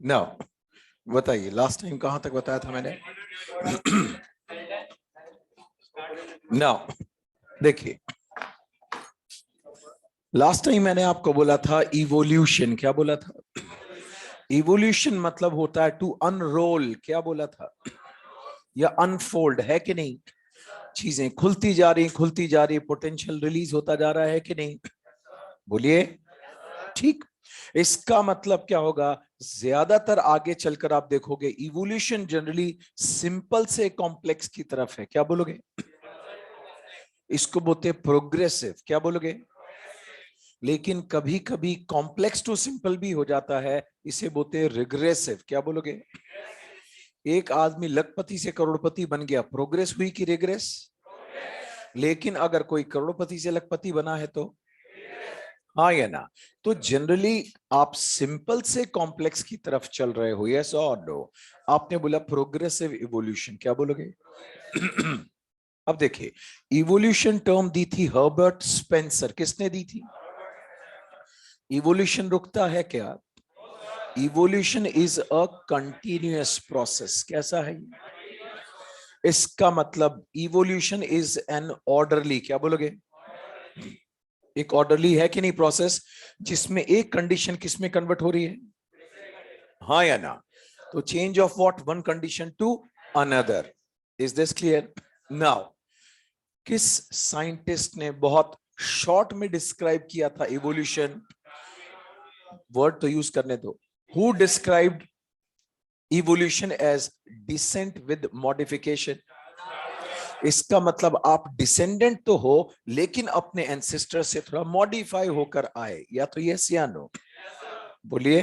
Now बताइए, last time कहां तक बताया था मैंने? नाउ देखिए, लास्ट टाइम मैंने आपको बोला था इवोल्यूशन। क्या बोला था? इवोल्यूशन मतलब होता है टू अनरोल। क्या बोला था? या अनफोल्ड, है कि नहीं? चीजें खुलती जा रही, खुलती जा रही, पोटेंशियल रिलीज होता जा रहा है कि नहीं? बोलिए। ठीक। इसका मतलब क्या होगा? ज्यादातर आगे चलकर आप देखोगे इवोल्यूशन जनरली सिंपल से कॉम्प्लेक्स की तरफ है। क्या बोलोगे? इसको बोलते हैं प्रोग्रेसिव। क्या बोलोगे? लेकिन कभी कभी कॉम्प्लेक्स टू सिंपल भी हो जाता है, इसे बोलते हैं रिग्रेसिव। क्या बोलोगे? एक आदमी लखपति से करोड़पति बन गया, प्रोग्रेस हुई कि रिग्रेस? लेकिन अगर कोई करोड़पति से लखपति बना है तो हाँ या ना? तो जनरली आप सिंपल से कॉम्प्लेक्स की तरफ चल रहे हो, यस और नो? आपने बोला प्रोग्रेसिव इवोल्यूशन। क्या बोलोगे? अब देखिए, इवोल्यूशन टर्म दी थी हर्बर्ट स्पेंसर। किसने दी थी? इवोल्यूशन रुकता है क्या? Evolution is a continuous process. कैसा है? इसका मतलब इवोल्यूशन इज एन ऑर्डरली। क्या बोलोगे? एक ऑर्डरली है कि नहीं प्रोसेस, जिसमें एक कंडीशन किसमें कन्वर्ट हो रही है? हाँ या ना? तो change of what? One condition to another. Is this clear? Now किस साइंटिस्ट ने बहुत शॉर्ट में डिस्क्राइब किया था इवोल्यूशन? वर्ड तो यूज करने दो। Who described evolution as descent with modification? इसका मतलब आप डिसेंडेंट तो हो, लेकिन अपने एंसेस्टर से थोड़ा मॉडिफाई होकर आए। या तो यस या नो? बोलिए।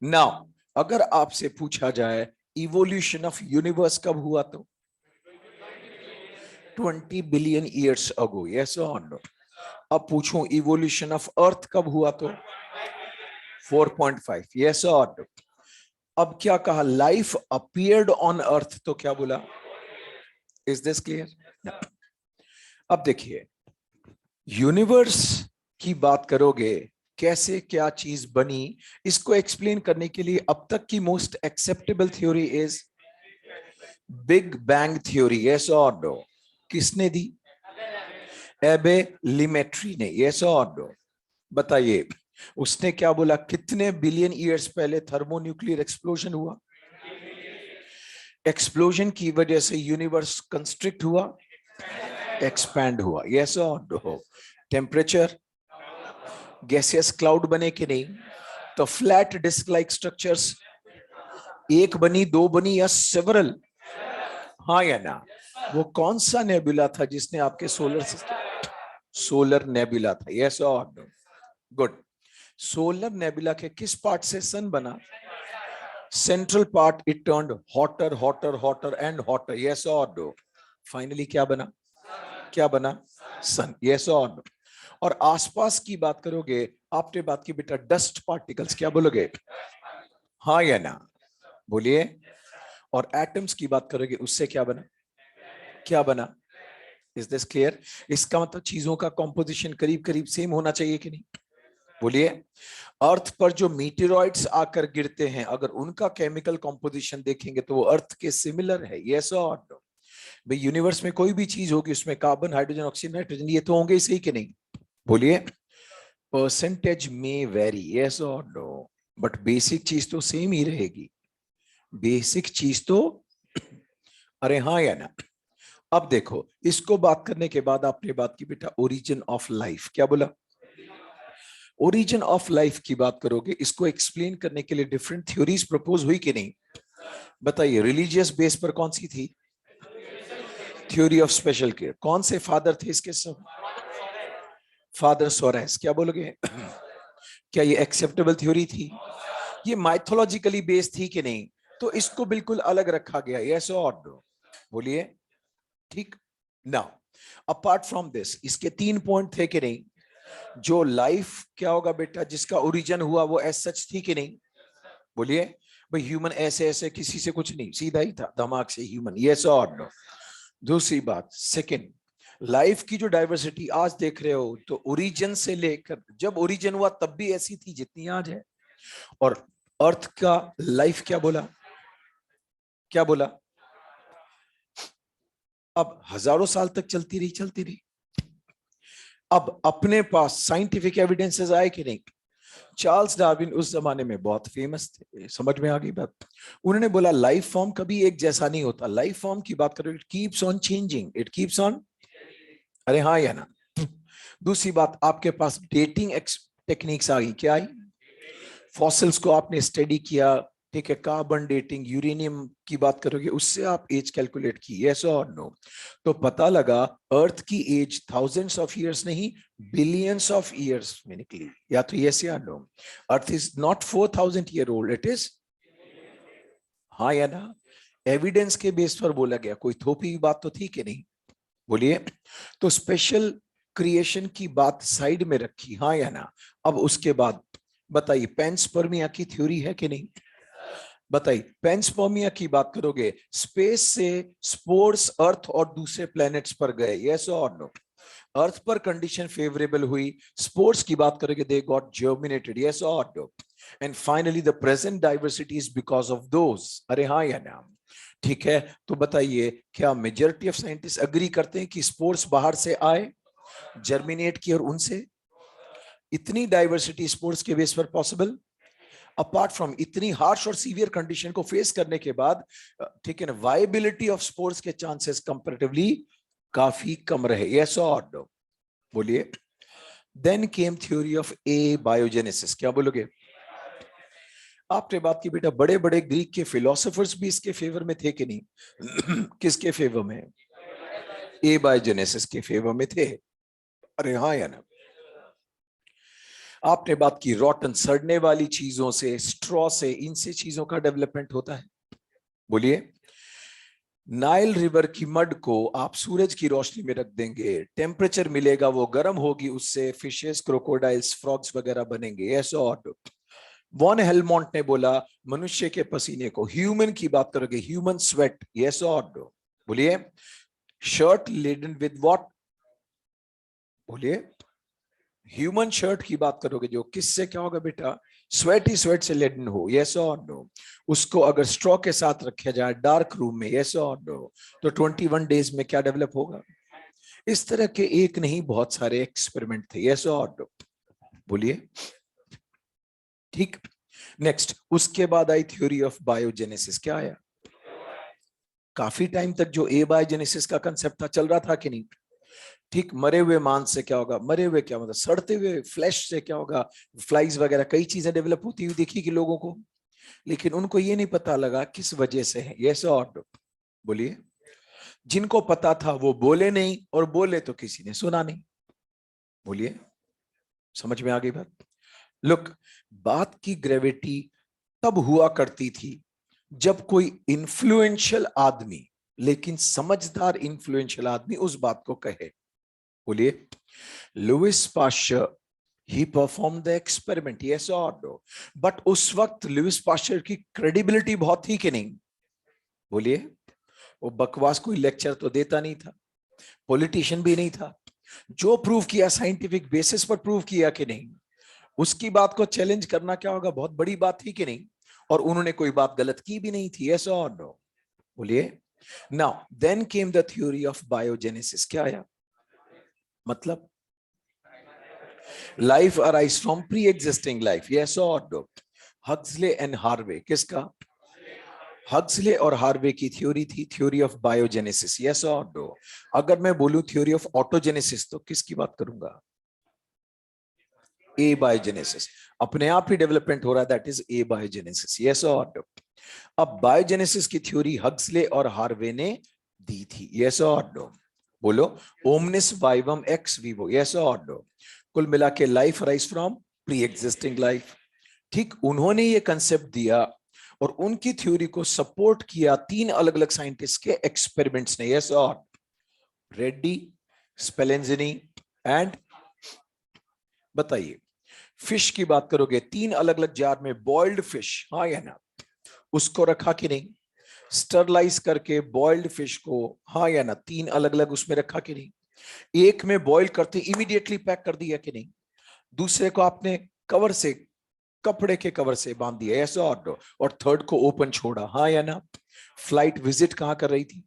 नाउ अगर आपसे पूछा जाए इवोल्यूशन ऑफ यूनिवर्स कब हुआ, तो 20 बिलियन ईयर्स अगो, यस और नो? अब पूछूं इवोल्यूशन ऑफ अर्थ कब हुआ, तो 4.5, यस और नो? अब क्या कहा? लाइफ अपीयर्ड ऑन अर्थ, तो क्या बोला? Is this clear? अब देखिए, यूनिवर्स की बात करोगे, कैसे क्या चीज बनी, इसको एक्सप्लेन करने के लिए अब तक की most acceptable theory is big bang theory, yes और नो? किसने दी? एबे लिमेट्री ने, यस और नो? बताइए, उसने क्या बोला? कितने बिलियन ईयर्स पहले थर्मोन्यूक्लियर एक्सप्लोजन हुआ? एक्सप्लोजन की वजह से यूनिवर्स कंस्ट्रिक्ट हुआ, एक्सपैंड हुआ, यस और नो? टेम्परेचर, गैसियस क्लाउड बने कि नहीं? तो फ्लैट डिस्क लाइक स्ट्रक्चर्स, एक बनी, दो बनी, या सेवरल? हाँ या ना? वो कौन सा नेबुला था जिसने आपके सोलर सिस्टम? सोलर नेबुला था, यस और नो? गुड। सोलर नेबुला के किस पार्ट से सन बना? Central part. It turned hotter hotter hotter and hotter, yes और नो? फाइनली क्या बना? क्या बना? सन, यस और नो? और आसपास की बात करोगे, आपने बात की बेटा डस्ट पार्टिकल्स। क्या बोलोगे? हाँ या ना? बोलिए। और एटम्स की बात करोगे, उससे क्या बना? क्या बना? Is this clear? इसका मतलब चीजों का कॉम्पोजिशन करीब करीब सेम होना चाहिए कि नहीं? बोलिए। अर्थ पर जो मीटेरॉइड्स आकर गिरते हैं, अगर उनका केमिकल कॉम्पोजिशन देखेंगे तो वो अर्थ के सिमिलर है, यस और नो? भाई यूनिवर्स में कोई भी चीज होगी, उसमें कार्बन, हाइड्रोजन, ऑक्सीजन, नाइट्रोजन, ये तो होंगे ही, सही कि नहीं? बोलिए। परसेंटेज में वेरी, यस और नो? बट बेसिक चीज तो सेम ही रहेगी। बेसिक चीज तो अरे हाँ या ना? अब देखो, इसको बात करने के बाद आपने बात की बेटा ओरिजिन ऑफ लाइफ। क्या बोला? ओरिजिन ऑफ लाइफ की बात करोगे, इसको एक्सप्लेन करने के लिए डिफरेंट थ्योरीज प्रपोज हुई कि नहीं? बताइए, रिलीजियस बेस पर कौन सी थी? Theory of special care. कौन से फादर थे इसके सब? Father Soros. क्या बोलोगे? क्या ये एक्सेप्टेबल थ्योरी थी? ये माइथोलॉजिकली बेस्ड थी कि नहीं? तो इसको बिल्कुल अलग रखा गया, यस और नो? बोलिए। ठीक। नाउ अपार्ट फ्रॉम दिस, इसके 3 पॉइंट थे कि नहीं? जो लाइफ क्या होगा बेटा, जिसका ओरिजिन हुआ, वो एज सच थी कि नहीं? बोलिए। भाई ह्यूमन ऐसे ऐसे किसी से कुछ नहीं, सीधा ही था, दिमाग से ह्यूमन, यस और नो? दूसरी बात, सेकंड, लाइफ की जो डाइवर्सिटी आज देख रहे हो, तो ओरिजिन से लेकर जब ओरिजिन हुआ तब भी ऐसी थी जितनी आज है, और अर्थ का लाइफ क्या बोला, क्या बोला? अब हजारों साल तक चलती रही, चलती रही। अब अपने पास साइंटिफिक एविडेंसेस आए कि नहीं? चार्ल्स डार्विन उस जमाने में बहुत फेमस थे, समझ में आ गई बात? उन्होंने बोला लाइफ फॉर्म कभी एक जैसा नहीं होता। लाइफ फॉर्म की बात करो, it keeps on changing, it keeps on. अरे हाँ या ना? दूसरी बात, आपके पास डेटिंग टेक्निक्स आ गई, क्या आई? फॉसिल्स को आपने स्टडी किया, ठीक है, कार्बन डेटिंग, यूरेनियम की बात करोगे, उससे आप एज कैलकुलेट की, यस और नो? तो पता लगा अर्थ की एज थाउजेंड्स ऑफ इयर्स नहीं, बिलियंस ऑफ इयर्स में निकली। या तो यस या no? Earth is not 4,000 year old, it is, हाँ या ना? एविडेंस के बेस पर बोला गया, कोई थोपी बात तो थी कि नहीं? बोलिए। तो स्पेशल क्रिएशन की बात साइड में रखी, हाँ या ना? अब उसके बाद बताइए, पेंसपर्मिया की थ्योरी है कि नहीं? बताइए, पेंसपर्मिया की बात करोगे, स्पेस से स्पोर्स अर्थ और दूसरे प्लैनेट्स पर गए, यस और नो? अर्थ पर कंडीशन फेवरेबल हुई, स्पोर्ट्स की बात करोगे, दे गॉट जर्मिनेटेड, यस और no? And finally the present diversity is because of those, अरे हाँ या ना? ठीक है, तो बताइए, क्या मेजॉरिटी ऑफ साइंटिस्ट अग्री करते हैं कि स्पोर्ट्स बाहर से आए, जर्मिनेट की, और उनसे इतनी डाइवर्सिटी स्पोर्ट्स के बेस पर पॉसिबल? अपार्ट फ्रॉम इतनी हार्श और सीवियर कंडीशन को फेस करने के बाद, ठीक है ना, वायबिलिटी ऑफ स्पोर्ट्स के चांसेस कंपैरेटिवली काफी कम रहे, यस और नो? बोलिए। Then came theory of abiogenesis, क्या बोलोगे? आपने बात की बेटा, बड़े बड़े ग्रीक के फिलोसोफर्स भी इसके फेवर में थे कि नहीं? किसके फेवर में? ए बायोजेनेसिस के फेवर में थे, अरे हाँ या ना? आपने बात की रॉटन, सड़ने वाली चीजों से, स्ट्रॉ से, इनसे चीजों का डेवलपमेंट होता है। बोलिए। नाइल रिवर की मड को आप सूरज की रोशनी में रख देंगे, टेम्परेचर मिलेगा, वो गर्म होगी, उससे फिशेस, क्रोकोडाइल्स, फ्रॉग्स वगैरह बनेंगे, यस और? वॉन हेलमोंट ने बोला मनुष्य के पसीने को, ह्यूमन की बात करोगे, ह्यूमन स्वेट, यस और? बोलिए। Shirt laden with what? बोलिए। ह्यूमन शर्ट की बात करोगे, जो किससे क्या होगा बेटा? स्वेट ही स्वेट से लेडन हो, यस और नो? उसको अगर स्ट्रॉ के साथ रखा जाए डार्क रूम में, यस और नो? तो 21 डेज में क्या डेवलप होगा? इस तरह के एक नहीं बहुत सारे एक्सपेरिमेंट थे, यस और नो? बोलिए। ठीक। नेक्स्ट, उसके बाद आई थ्योरी ऑफ बायोजेनेसिस, क्या आया? काफी टाइम तक जो ए बायोजेनेसिस का कंसेप्ट था, चल रहा था कि नहीं? ठीक, मरे हुए मांस से क्या होगा, मरे हुए क्या मतलब सड़ते हुए फ्लैश से क्या होगा, फ्लाइज वगैरह कई चीजें डेवलप होती हुई देखी कि लोगों को, लेकिन उनको ये नहीं पता लगा किस वजह से है, यस और नो? बोलिए। जिनको पता था वो बोले नहीं, और बोले तो किसी ने सुना नहीं। बोलिए। समझ में आ गई बात? लुक, बात की ग्रेविटी तब हुआ करती थी जब कोई इन्फ्लुएंशियल आदमी, लेकिन समझदार इन्फ्लुएंशियल आदमी उस बात को कहे। बोलिए। Louis Pasteur, he perform the experiment, yes और नो? बट उस वक्त लुइस पाश्चर की क्रेडिबिलिटी बहुत थी कि नहीं? बोलिए। वो बकवास कोई लेक्चर तो देता नहीं था, पॉलिटिशियन भी नहीं था, जो प्रूव किया साइंटिफिक बेसिस पर प्रूव किया कि नहीं, उसकी बात को चैलेंज करना क्या होगा, बहुत बड़ी बात थी कि नहीं? और उन्होंने कोई बात गलत की भी नहीं थी, यस और नो? बोलिए। Now then came the theory of biogenesis, क्या आया? मतलब life arise from pre existing life, yes और नो? हक्सले एंड हार्वे, किसका? हक्सले और हार्वे की थ्योरी थी, थ्योरी ऑफ बायोजेनेसिस, यस और नो? अगर मैं बोलूं थ्योरी ऑफ ऑटोजेनेसिस, तो किसकी बात करूंगा? ए बायोजेनेसिस, अपने आप ही डेवलपमेंट हो रहा है, that is a biogenesis, yes और नो? अब बायोजेनेसिस की थ्योरी हक्सले और हार्वे ने दी थी, यस और नो? बोलो। Omnis vivum x Vivo, yes और नो? कुल मिला के life rise from pre existing life. ठीक, उन्होंने ये कंसेप्ट दिया, और उनकी थ्योरी को सपोर्ट किया तीन अलग अलग साइंटिस्ट के एक्सपेरिमेंट्स ने, यस और? रेड्डी, स्पेलेंजिनी एंड, बताइए। फिश की बात करोगे, तीन अलग अलग जार में बॉइल्ड फिश, हाँ या ना? उसको रखा कि नहीं? स्टरलाइज करके बॉइल्ड फिश को, हाँ या ना? तीन अलग अलग उसमें रखा कि नहीं? एक में बॉइल करते इमीडिएटली पैक कर दिया कि नहीं? दूसरे को आपने कवर से कपड़े के कवर से बांध दिया, ऐसा और थर्ड को ओपन छोड़ा, हाँ या ना? फ्लाइट विजिट कहाँ कर रही थी?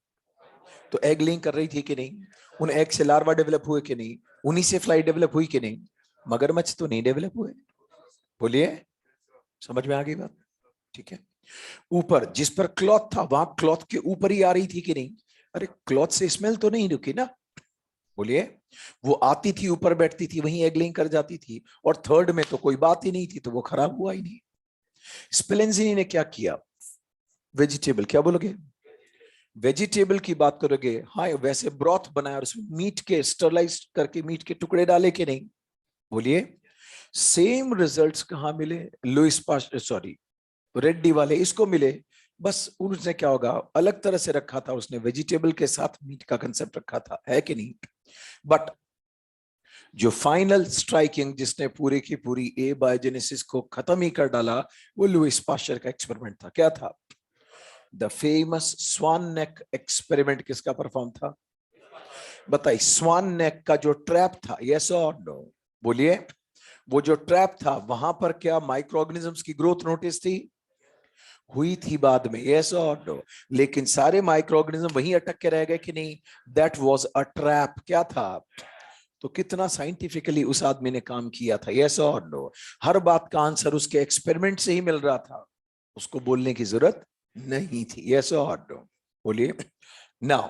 तो एग लेइंग कर रही थी कि नहीं? उन एग से लार्वा डेवलप हुए कि नहीं? उन्हीं से फ्लाइट डेवलप हुई कि नहीं? मगरमच्छ तो नहीं डेवलप हुए। बोलिए, समझ में आ गई बात? ठीक है। ऊपर जिस पर क्लॉथ था वहां क्लॉथ के ऊपर ही आ रही थी कि नहीं? अरे क्लॉथ से स्मेल तो नहीं रुकी ना? बोलिए, वो आती थी ऊपर बैठती थी वहीं एग लेइंग कर जाती थी, और थर्ड में तो कोई बात ही नहीं थी, तो वो खराब हुआ ही नहीं। स्पेलेंजिनी ने क्या किया? वेजिटेबल, क्या बोलोगे? वेजिटेबल की बात करोगे, हाँ वैसे ब्रॉथ बनाया और उसमें मीट के स्टरलाइज करके मीट के टुकड़े डाले कि नहीं? बोलिए, सेम रिजल्ट्स कहां मिले? लुइस पास्चर, सॉरी रेड्डी वाले इसको मिले, बस उसने क्या होगा, अलग तरह से रखा था, उसने वेजिटेबल के साथ मीट का कंसेप्ट रखा था, है कि नहीं? बट जो फाइनल स्ट्राइकिंग जिसने पूरी की पूरी ए बायोजेनेसिस को खत्म ही कर डाला, वो लुइस पास्चर का एक्सपेरिमेंट था। क्या था? The famous swan neck experiment किसका परफॉर्म था? बताइए, स्वान नेक का जो ट्रैप था, यस और नो? बोलिए, वो जो ट्रैप था वहां पर क्या माइक्रो ऑर्गेनिजम्स की ग्रोथ नोटिस थी? हुई थी बाद में, यस और नो? लेकिन सारे माइक्रो ऑर्गेनिज्म वहीं अटक के रह गए कि नहीं? That was a trap. क्या था? तो कितना साइंटिफिकली उस आदमी ने काम किया था, यस और नो? हर बात का आंसर उसके एक्सपेरिमेंट से ही मिल रहा था, उसको बोलने की जरूरत नहीं थी, यस और नो? बोलिए। नाउ,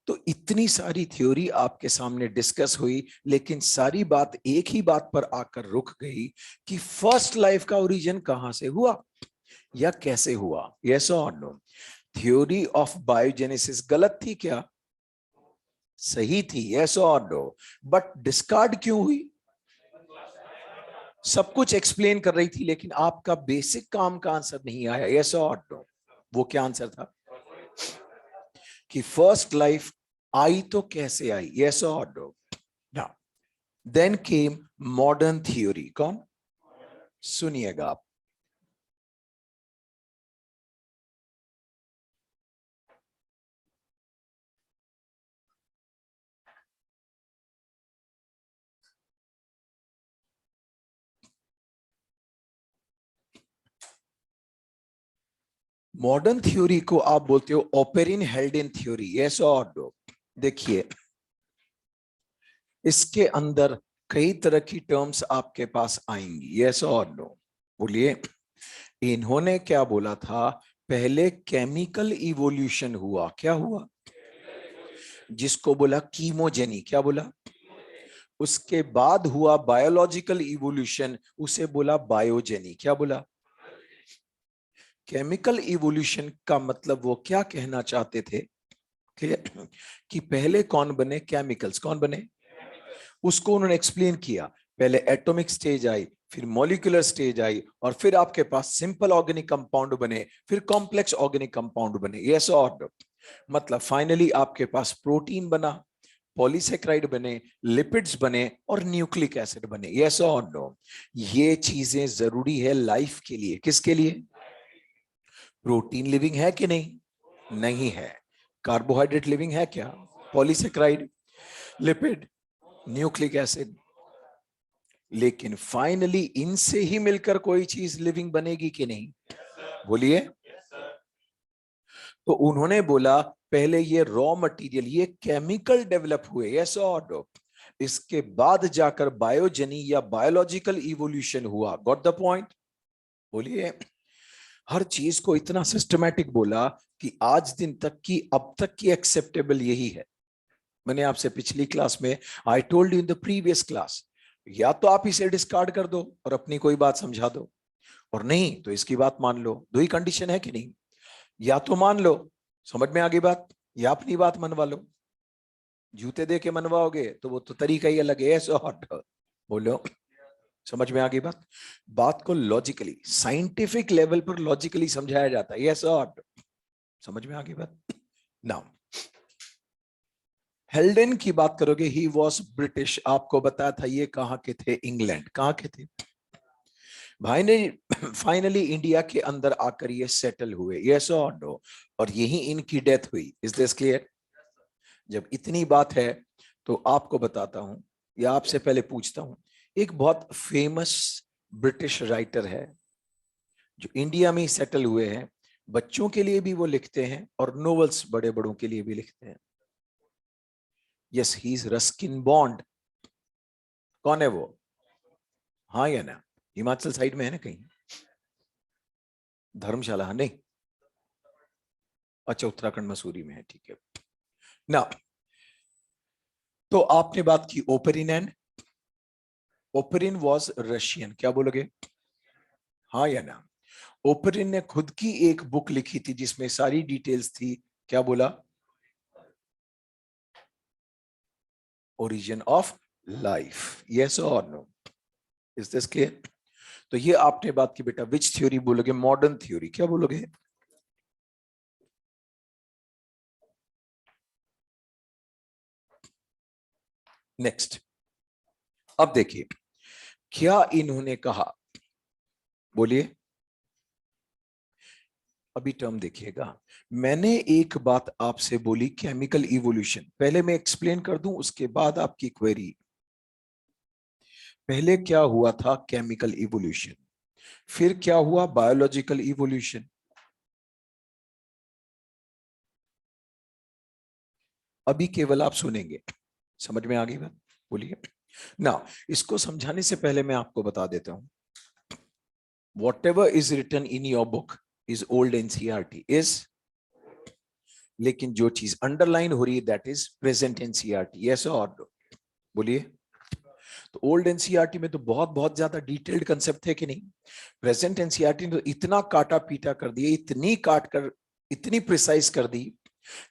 तो इतनी सारी थ्योरी आपके सामने डिस्कस हुई, लेकिन सारी बात एक ही बात पर आकर रुक गई कि फर्स्ट लाइफ का ओरिजिन कहां से हुआ या कैसे हुआ, यस और नो? थ्योरी ऑफ बायोजेनेसिस गलत थी क्या? सही थी, यस और नो? बट डिस्कार्ड क्यों हुई? सब कुछ एक्सप्लेन कर रही थी, लेकिन आपका बेसिक काम का आंसर नहीं आया, यस और नो? वो क्या आंसर था? कि फर्स्ट लाइफ आई तो कैसे आई, यस और नो? ना, देन केम मॉडर्न थ्योरी। कौन? सुनिएगा आप। मॉडर्न थ्योरी को आप बोलते हो ओपेरिन हेल्डेन थ्योरी, यस और नो? देखिए, इसके अंदर कई तरह की टर्म्स आपके पास आएंगी, यस और नो? बोलिए। इन्होंने क्या बोला था? पहले केमिकल इवोल्यूशन हुआ, क्या हुआ? जिसको बोला कीमोजेनी, क्या बोला? उसके बाद हुआ बायोलॉजिकल इवोल्यूशन, उसे बोला बायोजेनी, क्या बोला? केमिकल इवोल्यूशन का मतलब वो क्या कहना चाहते थे? क्लियर? कि पहले कौन बने? केमिकल्स। कौन बने? उसको उन्होंने एक्सप्लेन किया। पहले एटॉमिक स्टेज आई, फिर मॉलिक्यूलर स्टेज आई, और फिर आपके पास सिंपल ऑर्गेनिक कंपाउंड बने, फिर कॉम्प्लेक्स ऑर्गेनिक कंपाउंड बने, यस और नो? मतलब फाइनली आपके पास प्रोटीन बना, पॉलीसेक्राइड बने, लिपिड्स बने, और न्यूक्लिक एसिड बने, यस और नो? ये चीजें जरूरी है लाइफ के लिए। किसके लिए? प्रोटीन लिविंग है कि नहीं? नहीं है। कार्बोहाइड्रेट लिविंग है क्या? Polysaccharide, lipid, nucleic acid. लेकिन फाइनली इनसे ही मिलकर कोई चीज लिविंग बनेगी कि नहीं? बोलिए। तो उन्होंने बोला पहले ये रॉ मटेरियल, ये केमिकल डेवलप हुए, यस और नो? इसके बाद जाकर बायोजेनी या बायोलॉजिकल इवोल्यूशन हुआ। Got the point? बोलिए। हर चीज को इतना सिस्टमैटिक बोला कि आज दिन तक की, अब तक की एक्सेप्टेबल यही है। मैंने आपसे पिछली क्लास में, I told you in the previous class, या तो आप इसे डिस्कार्ड कर दो और अपनी कोई बात समझा दो, और नहीं तो इसकी बात मान लो। दो ही कंडीशन है कि नहीं? या तो मान लो, समझ में आ गई बात, या अपनी बात मनवा लो। जूते दे के मनवाओगे तो वो तो तरीका ही अलग है, ऐसा बोलो। समझ में आ गई बात? बात को लॉजिकली, साइंटिफिक लेवल पर लॉजिकली समझाया जाता है, यस और? समझ में आ गई बात? नाउ, हेल्डन की बात करोगे, ही वॉज ब्रिटिश। आपको बताया था ये कहां के थे? इंग्लैंड। कहां के थे भाई ने? फाइनली इंडिया के अंदर आकर ये सेटल हुए, यस और नो? और यही इनकी डेथ हुई। Is this clear? जब इतनी बात है तो आपको बताता हूं, या आपसे पहले पूछता हूं, एक बहुत फेमस ब्रिटिश राइटर है, जो इंडिया में सेटल हुए हैं, बच्चों के लिए भी वो लिखते हैं और नोवेल्स बड़े बड़ों के लिए भी लिखते हैं। Yes, he is Ruskin bond. कौन है वो? हाँ या ना? हिमाचल साइड में है ना कहीं, धर्मशाला? नहीं, अच्छा उत्तराखंड मसूरी में है, ठीक है ना। तो आपने बात की ओपेरिन, ओपेरिन वॉज रशियन, क्या बोलोगे? हाँ या ना? ओपेरिन ने खुद की एक बुक लिखी थी जिसमें सारी डिटेल्स थी, क्या बोला? Origin of life. यस और नो? Is this clear? तो ये आपने बात की बेटा, विच थ्योरी बोलोगे? मॉडर्न थ्योरी, क्या बोलोगे? नेक्स्ट, अब देखिए क्या इन्होंने कहा, बोलिए। अभी टर्म देखिएगा, मैंने एक बात आपसे बोली केमिकल इवोल्यूशन, पहले मैं एक्सप्लेन कर दूं उसके बाद आपकी क्वेरी। पहले क्या हुआ था? Chemical evolution. फिर क्या हुआ? Biological evolution. अभी केवल आप सुनेंगे, समझ में आ गई बात? बोलिए ना। इसको समझाने से पहले मैं आपको बता देता हूं, whatever is written in your book is old NCERT is, लेकिन जो चीज अंडरलाइन हो रही है that is present NCERT. Yes और नो? बोलिए। तो ओल्ड एनसीईआरटी में तो बहुत बहुत ज्यादा डिटेल्ड कंसेप्ट थे कि नहीं? प्रेजेंट एनसीईआरटी ने तो इतना काटा पीटा कर दिया, इतनी काट कर, इतनी प्रिसाइज कर दी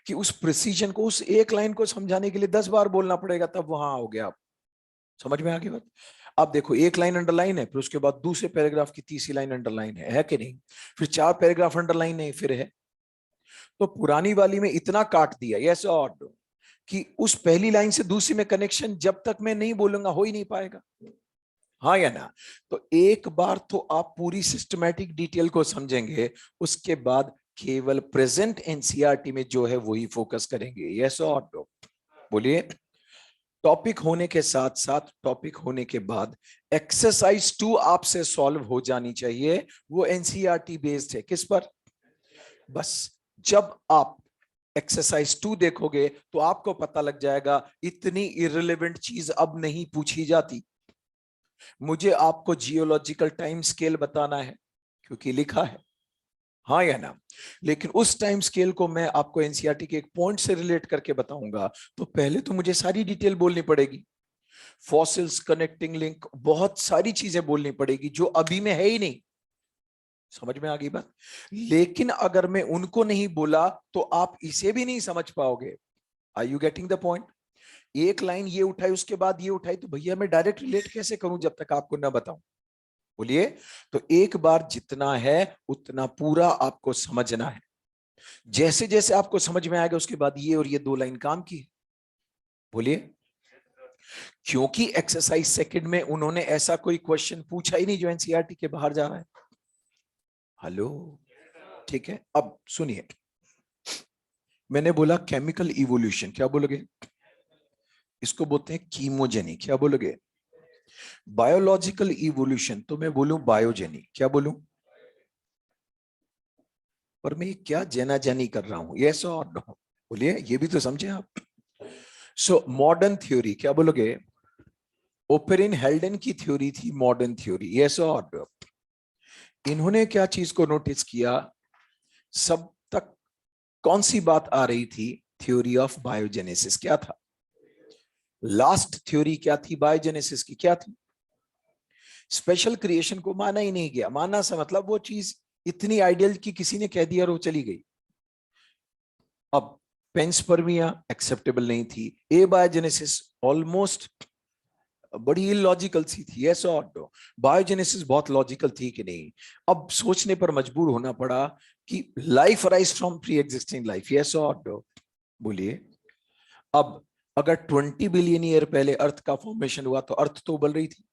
कि उस प्रिसीजन को, उस एक लाइन को समझाने के लिए 10 बार बोलना पड़ेगा, तब वहां हो गया। आप समझ में आ गई बात? आप देखो, एक लाइन अंडरलाइन है, फिर उसके बाद दूसरे पैराग्राफ की तीसरी लाइन अंडरलाइन है कि नहीं? फिर 4 पैराग्राफ अंडरलाइन है, फिर है। तो पुरानी वाली में इतना काट दिया, यस और नो, कि उस पहली लाइन से दूसरी में कनेक्शन जब तक मैं नहीं बोलूंगा हो ही नहीं पाएगा। हाँ या ना? तो एक बार तो आप पूरी सिस्टमैटिक डिटेल को समझेंगे, उसके बाद केवल प्रेजेंट एनसीईआरटी में जो है वही फोकस करेंगे। यस और नो? बोलिए। टॉपिक होने के साथ साथ, टॉपिक होने के बाद एक्सरसाइज 2 आपसे सॉल्व हो जानी चाहिए। वो एनसीईआरटी बेस्ड है, किस पर? बस जब आप एक्सरसाइज 2 देखोगे तो आपको पता लग जाएगा इतनी इररिलेवेंट चीज अब नहीं पूछी जाती। मुझे आपको जियोलॉजिकल टाइम स्केल बताना है क्योंकि लिखा है, हाँ या ना? लेकिन उस टाइम स्केल को मैं आपको एनसीईआरटी के एक पॉइंट से रिलेट करके बताऊंगा, तो पहले तो मुझे सारी डिटेल बोलनी पड़ेगी। फॉसिल्स, कनेक्टिंग लिंक, बहुत सारी चीजें बोलनी पड़ेगी जो अभी में है ही नहीं। समझ में आ गई बात? लेकिन अगर मैं उनको नहीं बोला तो आप इसे भी नहीं समझ पाओगे। Are you getting the point? एक लाइन ये उठाई, उसके बाद ये उठाई, तो भैया मैं डायरेक्ट रिलेट कैसे करूं जब तक आपको ना बताऊं? बोलिए। तो एक बार जितना है उतना पूरा आपको समझना है। जैसे जैसे आपको समझ में आएगा उसके बाद ये और ये 2 लाइन काम की। बोलिए। क्योंकि एक्सरसाइज सेकंड में उन्होंने ऐसा कोई क्वेश्चन पूछा ही नहीं जो एनसीईआरटी के बाहर जा रहा है। हेलो, ठीक है? अब सुनिए, मैंने बोला केमिकल इवोल्यूशन, क्या बोलोगे? इसको बोलते हैं कीमोजेनी, क्या बोलोगे? बायोलॉजिकल इवोल्यूशन तो मैं बोलूं बायोजेनी, क्या बोलूं? और मैं क्या जेना जेनी कर रहा हूं, यस और नो? बोलिए, ये भी तो समझे आप। सो मॉडर्न थ्योरी, क्या बोलोगे? ओपेरिन हेल्डन की थ्योरी थी मॉडर्न थ्योरी, यस और नो? इन्होंने क्या चीज को नोटिस किया, सब तक कौन सी बात आ रही थी? Theory of biogenesis. क्या था लास्ट थ्योरी? क्या थी बायोजेनेसिस की? क्या थी? स्पेशल क्रिएशन को माना ही नहीं गया। माना सा मतलब वो चीज इतनी आइडियल कि किसी ने कह दिया और वो चली गई। अब पेंसपर्मिया एक्सेप्टेबल नहीं थी, ए बायोजेनेसिस ऑलमोस्ट बड़ी इलॉजिकल सी थी, यस और नो? बायोजेनेसिस बहुत लॉजिकल थी कि नहीं? अब सोचने पर मजबूर होना पड़ा कि life arise from pre existing life, yes और नो? बोलिए। अब अगर 20 बिलियन ईयर पहले अर्थ का फॉर्मेशन हुआ तो अर्थ तो उबल रही थी।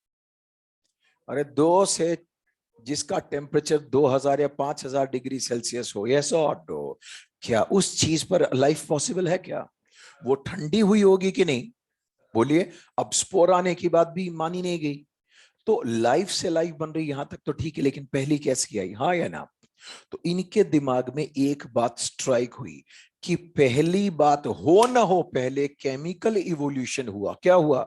अरे दो से, जिसका टेम्परेचर 2000 या 5000 डिग्री सेल्सियस हो, यस और नो? क्या उस चीज पर लाइफ पॉसिबल है क्या? वो ठंडी हुई होगी कि नहीं? बोलिए। अब स्पोर आने की बात भी मानी नहीं गई। तो लाइफ से लाइफ बन रही यहां तक तो ठीक है, लेकिन पहली कैसी आई, हाँ या ना? तो इनके दिमाग में एक बात स्ट्राइक हुई कि पहली बात हो ना हो, पहले केमिकल इवोल्यूशन हुआ। क्या हुआ?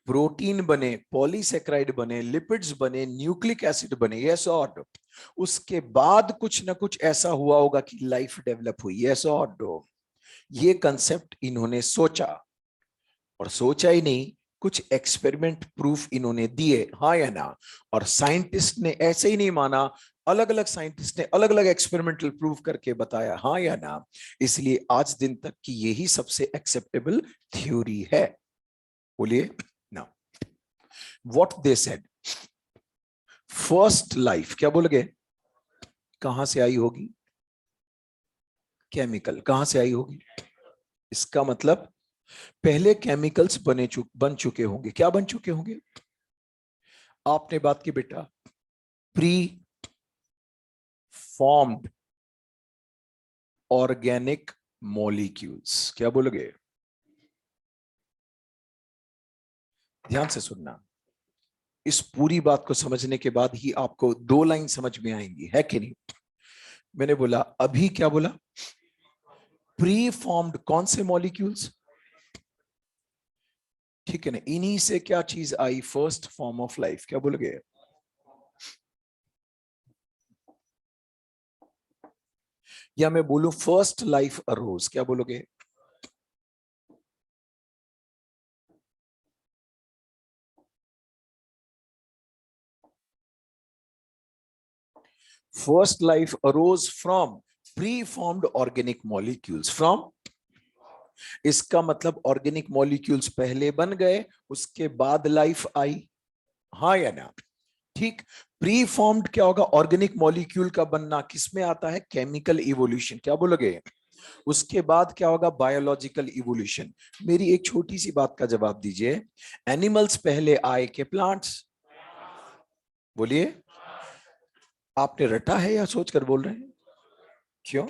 प्रोटीन बने, पॉलीसेक्राइड बने, लिपिड्स बने, न्यूक्लिक एसिड बने, यस और नो? उसके बाद कुछ ना कुछ ऐसा हुआ होगा कि लाइफ डेवलप हुई, यस और नो? ये कंसेप्ट इन्होंने सोचा, और सोचा ही नहीं, कुछ एक्सपेरिमेंट प्रूफ इन्होंने दिए, हाँ या ना? और साइंटिस्ट ने ऐसे ही नहीं माना, अलग अलग साइंटिस्ट ने अलग अलग एक्सपेरिमेंटल प्रूफ करके बताया, हाँ या ना? इसलिए आज दिन तक की यही सबसे एक्सेप्टेबल थ्योरी है। बोलिए ना, what they said, first life, क्या बोल गए, कहां से आई होगी? केमिकल कहां से आई होगी? इसका मतलब पहले केमिकल्स बन चुके होंगे। क्या बन चुके होंगे? आपने बात की बेटा, प्री फॉर्म्ड ऑर्गेनिक मॉलिक्यूल्स। क्या बोलोगे? ध्यान से सुनना, इस पूरी बात को समझने के बाद ही आपको दो लाइन समझ में आएंगी, है कि नहीं? मैंने बोला अभी, क्या बोला? प्री फॉर्म्ड कौन से मॉलिक्यूल्स? ठीक है ना, इन्हीं से क्या चीज आई? First form of life. क्या बोलोगे? या मैं बोलूं फर्स्ट लाइफ अरोज। क्या बोलोगे? First life arose from pre formed organic molecules. From, इसका मतलब ऑर्गेनिक मॉलिक्यूल्स पहले बन गए, उसके बाद लाइफ आई, हाँ या ना? ठीक। प्री फॉर्म्ड क्या होगा? ऑर्गेनिक मॉलिक्यूल का बनना किसमें आता है? Chemical evolution. क्या बोलोगे? उसके बाद क्या होगा? Biological evolution. मेरी एक छोटी सी बात का जवाब दीजिए, एनिमल्स पहले आए के प्लांट्स? बोलिए, आपने रटा है या सोचकर बोल रहे हैं? क्यों?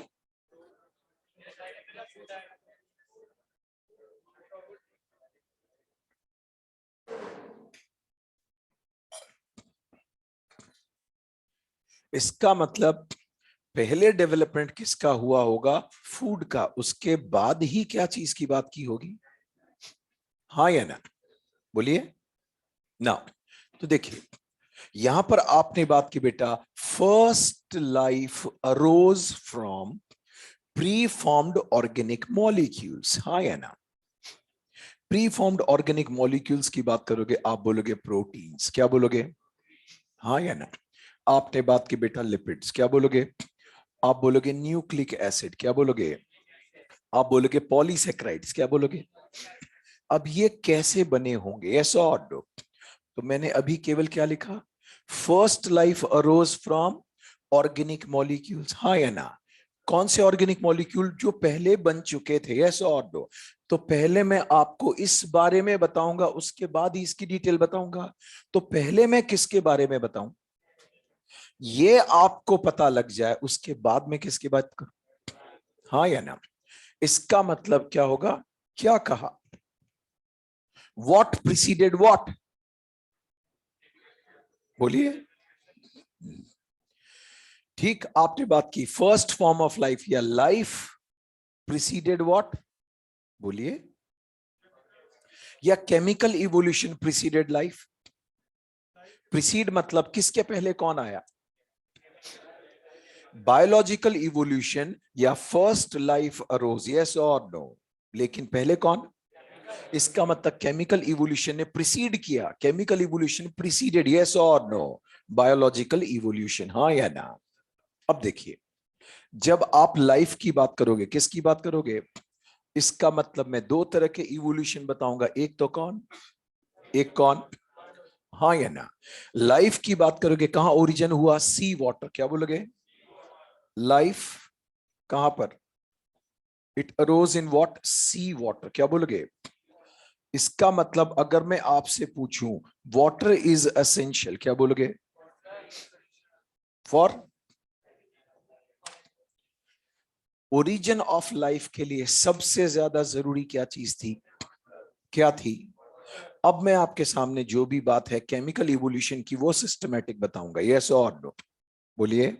इसका मतलब पहले डेवलपमेंट किसका हुआ होगा? फूड का, उसके बाद ही क्या चीज की बात की होगी, हाँ या ना? बोलिए ना। तो देखिए, यहां पर आपने बात की बेटा, first life arose from pre formed organic molecules, हाँ या ना? प्री फॉर्म्ड ऑर्गेनिक मॉलिक्यूल्स की बात करोगे, आप बोलोगे प्रोटीन्स। क्या बोलोगे, हाँ या ना? आपने बात की बेटा लिपिड्स। क्या बोलोगे? आप बोलोगे न्यूक्लिक एसिड। क्या बोलोगे? आप बोलोगे पॉलीसेक्राइड्स। क्या बोलोगे? अब ये कैसे बने होंगे, ऐसा और नो? तो मैंने अभी केवल क्या लिखा? First life arose from organic molecules, हाँ या ना? कौन से ऑर्गेनिक मॉलिक्यूल? जो पहले बन चुके थे, यस और नो? तो पहले मैं आपको इस बारे में बताऊंगा, उसके बाद ही इसकी डिटेल बताऊंगा। तो पहले मैं किसके बारे में बताऊं, ये आपको पता लग जाए, उसके बाद में किसकी बात करूं, हाँ या ना? इसका मतलब क्या होगा? क्या कहा? What preceded what? बोलिए। ठीक, आपने बात की फर्स्ट फॉर्म ऑफ लाइफ या लाइफ प्रिसीडेड व्हाट? बोलिए। या chemical evolution preceded life? Precede मतलब किसके पहले कौन आया? बायोलॉजिकल इवोल्यूशन या फर्स्ट लाइफ अरोज, यस और नो? लेकिन पहले कौन? इसका मतलब केमिकल इवोल्यूशन ने प्रिसीड किया, केमिकल इवोल्यूशन प्रिसीडेड, यस और नो? बायोलॉजिकल इवोल्यूशन, हाँ या ना? अब देखिए, जब आप लाइफ की बात करोगे, किसकी बात करोगे? इसका मतलब मैं दो तरह के इवोल्यूशन बताऊंगा, एक तो कौन, एक कौन, हाँ या ना? लाइफ की बात करोगे, कहां ओरिजिन हुआ? Sea water. क्या बोलोगे? लाइफ कहां पर? It arose in what? Sea water. क्या बोलोगे? इसका मतलब अगर मैं आपसे पूछूं वाटर इज एसेंशियल, क्या बोलोगे? फॉर ओरिजिन ऑफ लाइफ के लिए सबसे ज्यादा जरूरी क्या चीज थी? क्या थी? अब मैं आपके सामने जो भी बात है केमिकल इवोल्यूशन की वो सिस्टमेटिक बताऊंगा, यस और नो? बोलिए,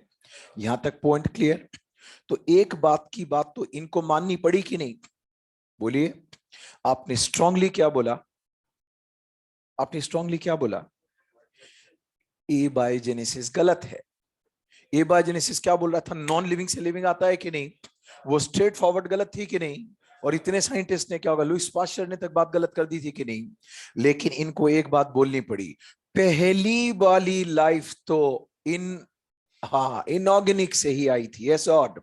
यहां तक पॉइंट क्लियर? तो एक बात की बात तो इनको माननी पड़ी कि नहीं? बोलिए, आपने स्ट्रांगली क्या बोला? आपने स्ट्रांगली क्या बोला? एबायोजेनेसिस गलत है। एबायोजेनेसिस क्या बोल रहा था? नॉन लिविंग से लिविंग आता है कि नहीं? वो स्ट्रेट फॉरवर्ड गलत थी कि नहीं? और इतने साइंटिस्ट ने क्या होगा, लुईस पास्चर ने तक बात गलत कर दी थी कि नहीं? लेकिन इनको एक बात बोलनी पड़ी, पहली वाली लाइफ तो इन, हाँ, इनऑर्गेनिक से ही आई थी, यस और?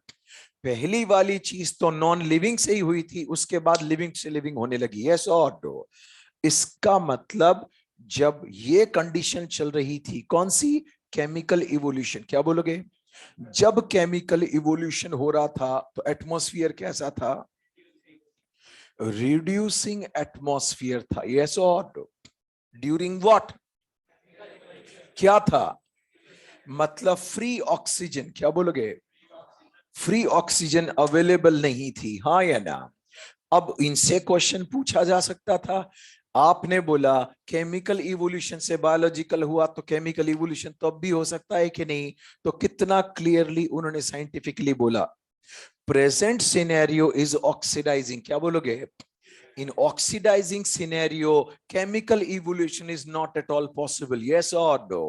पहली वाली चीज तो नॉन लिविंग से ही हुई थी, उसके बाद लिविंग से लिविंग होने लगी, यस और? इसका मतलब जब ये कंडीशन चल रही थी, कौन सी? Chemical evolution. क्या बोलोगे? जब केमिकल इवोल्यूशन हो रहा था तो एटमॉस्फेयर कैसा था? रिड्यूसिंग एटमॉस्फेयर था, यस और? During what? क्या था? मतलब फ्री ऑक्सीजन। क्या बोलोगे? फ्री ऑक्सीजन अवेलेबल नहीं थी, हाँ या ना? अब इनसे क्वेश्चन पूछा जा सकता था। आपने बोला केमिकल इवोल्यूशन से बायोलॉजिकल हुआ, तो केमिकल इवोल्यूशन तो अब भी हो सकता है कि नहीं? तो कितना क्लियरली उन्होंने साइंटिफिकली बोला, प्रेजेंट सिनेरियो इज ऑक्सीडाइजिंग। क्या बोलोगे? in oxidizing scenario chemical evolution is not at all possible, yes or no?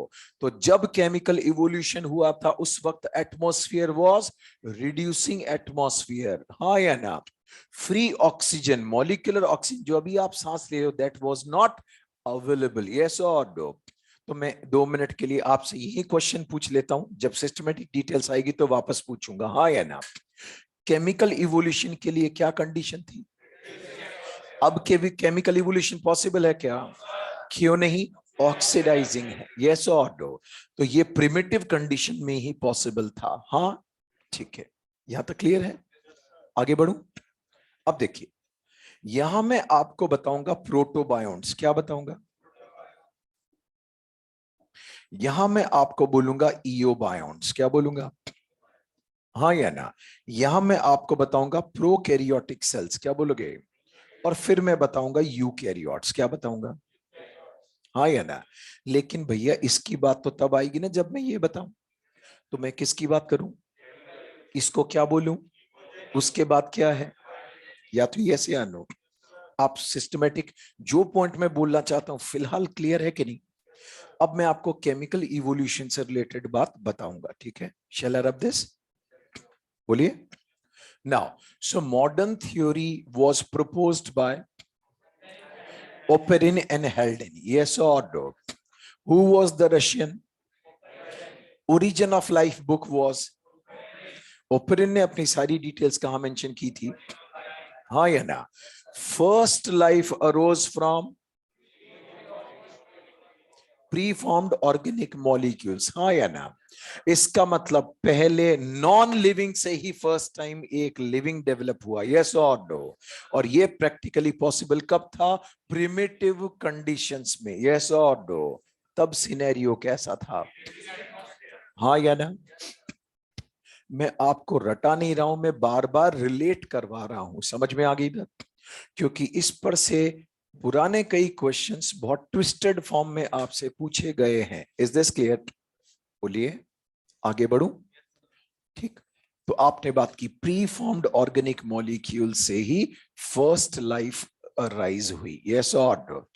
तो जब chemical evolution हुआ था उस वक्त atmosphere was reducing atmosphere, हाँ या ना? फ्री ऑक्सीजन, मॉलिक्यूलर ऑक्सीजन जो अभी आप सांस ले रहे हो, that was not available, yes और नो? तो मैं 2 मिनट के लिए आपसे यही क्वेश्चन पूछ लेता हूं, जब सिस्टमेटिक डिटेल्स आएगी तो वापस पूछूंगा, हाँ या ना? केमिकल इवोल्यूशन के लिए क्या कंडीशन थी? अब के भी केमिकल इवोल्यूशन पॉसिबल है क्या? क्यों नहीं? ऑक्सीडाइजिंग है, यस और नो? तो ये प्रिमिटिव कंडीशन में ही पॉसिबल था, हाँ? ठीक है, यहां तक क्लियर है? आगे बढ़ूं? अब देखिए, यहां मैं आपको बताऊंगा प्रोटोबायोन्ट्स। क्या बताऊंगा? यहां मैं आपको बोलूंगा इयोबायोन्ट्स। क्या बोलूंगा? हाँ या ना? यहां मैं आपको बताऊंगा प्रोकैरियोटिक सेल्स। क्या बोलोगे? और फिर मैं बताऊंगा यूकैरियोट्स। क्या बताऊंगा? हाँ या ना? लेकिन भैया इसकी बात तो तब आएगी ना जब मैं ये बताऊं। तो मैं किसकी बात करूं? इसको क्या बोलूं? उसके बाद क्या है? या तो यस या नो? आप सिस्टमेटिक जो पॉइंट में बोलना चाहता हूं फिलहाल क्लियर है कि नहीं? अब मैं आपको केमिकल इवोल्यूशन से रिलेटेड बात बताऊंगा, ठीक है? शैल आई रब दिस? बोलिए। Now, so modern theory was proposed by Oparin and Haldane, yes or no? Who was the Russian? Origin of life book was Oparin ने अपनी सारी डिटेल्स कहां मेंशन की थी, हाँ या ना? First life arose from pre formed organic molecules, हाँ या ना? इसका मतलब पहले नॉन लिविंग से ही फर्स्ट टाइम एक लिविंग डेवलप हुआ, यस और नो? और ये प्रैक्टिकली पॉसिबल कब था? प्रिमिटिव कंडीशंस में, यस और नो? तब सिनेरियो कैसा था, हाँ या ना? मैं आपको रटा नहीं रहा हूं, मैं बार बार रिलेट करवा रहा हूं, समझ में आ गई बात? क्योंकि इस पर से पुराने कई क्वेश्चंस बहुत ट्विस्टेड फॉर्म में आपसे पूछे गए हैं। Is this clear? बोलिए, आगे बढ़ूं? ठीक। तो आपने बात की प्री फॉर्म्ड ऑर्गेनिक मॉलिक्यूल से ही फर्स्ट लाइफ राइज हुई, यस और नो?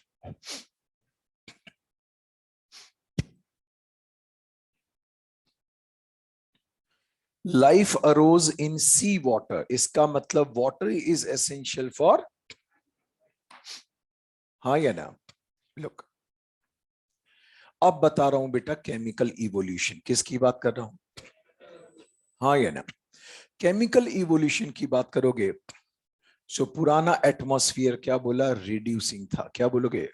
लाइफ अरोज इन सी वाटर, इसका मतलब वाटर इज एसेंशियल फॉर, हाँ या ना? लुक, अब बता रहा हूं बेटा केमिकल इवोल्यूशन किसकी बात कर रहा हूं, हाँ या ना? केमिकल इवोल्यूशन की बात करोगे सो पुराना एटमॉस्फेयर क्या बोला? रिड्यूसिंग था। क्या बोलोगे?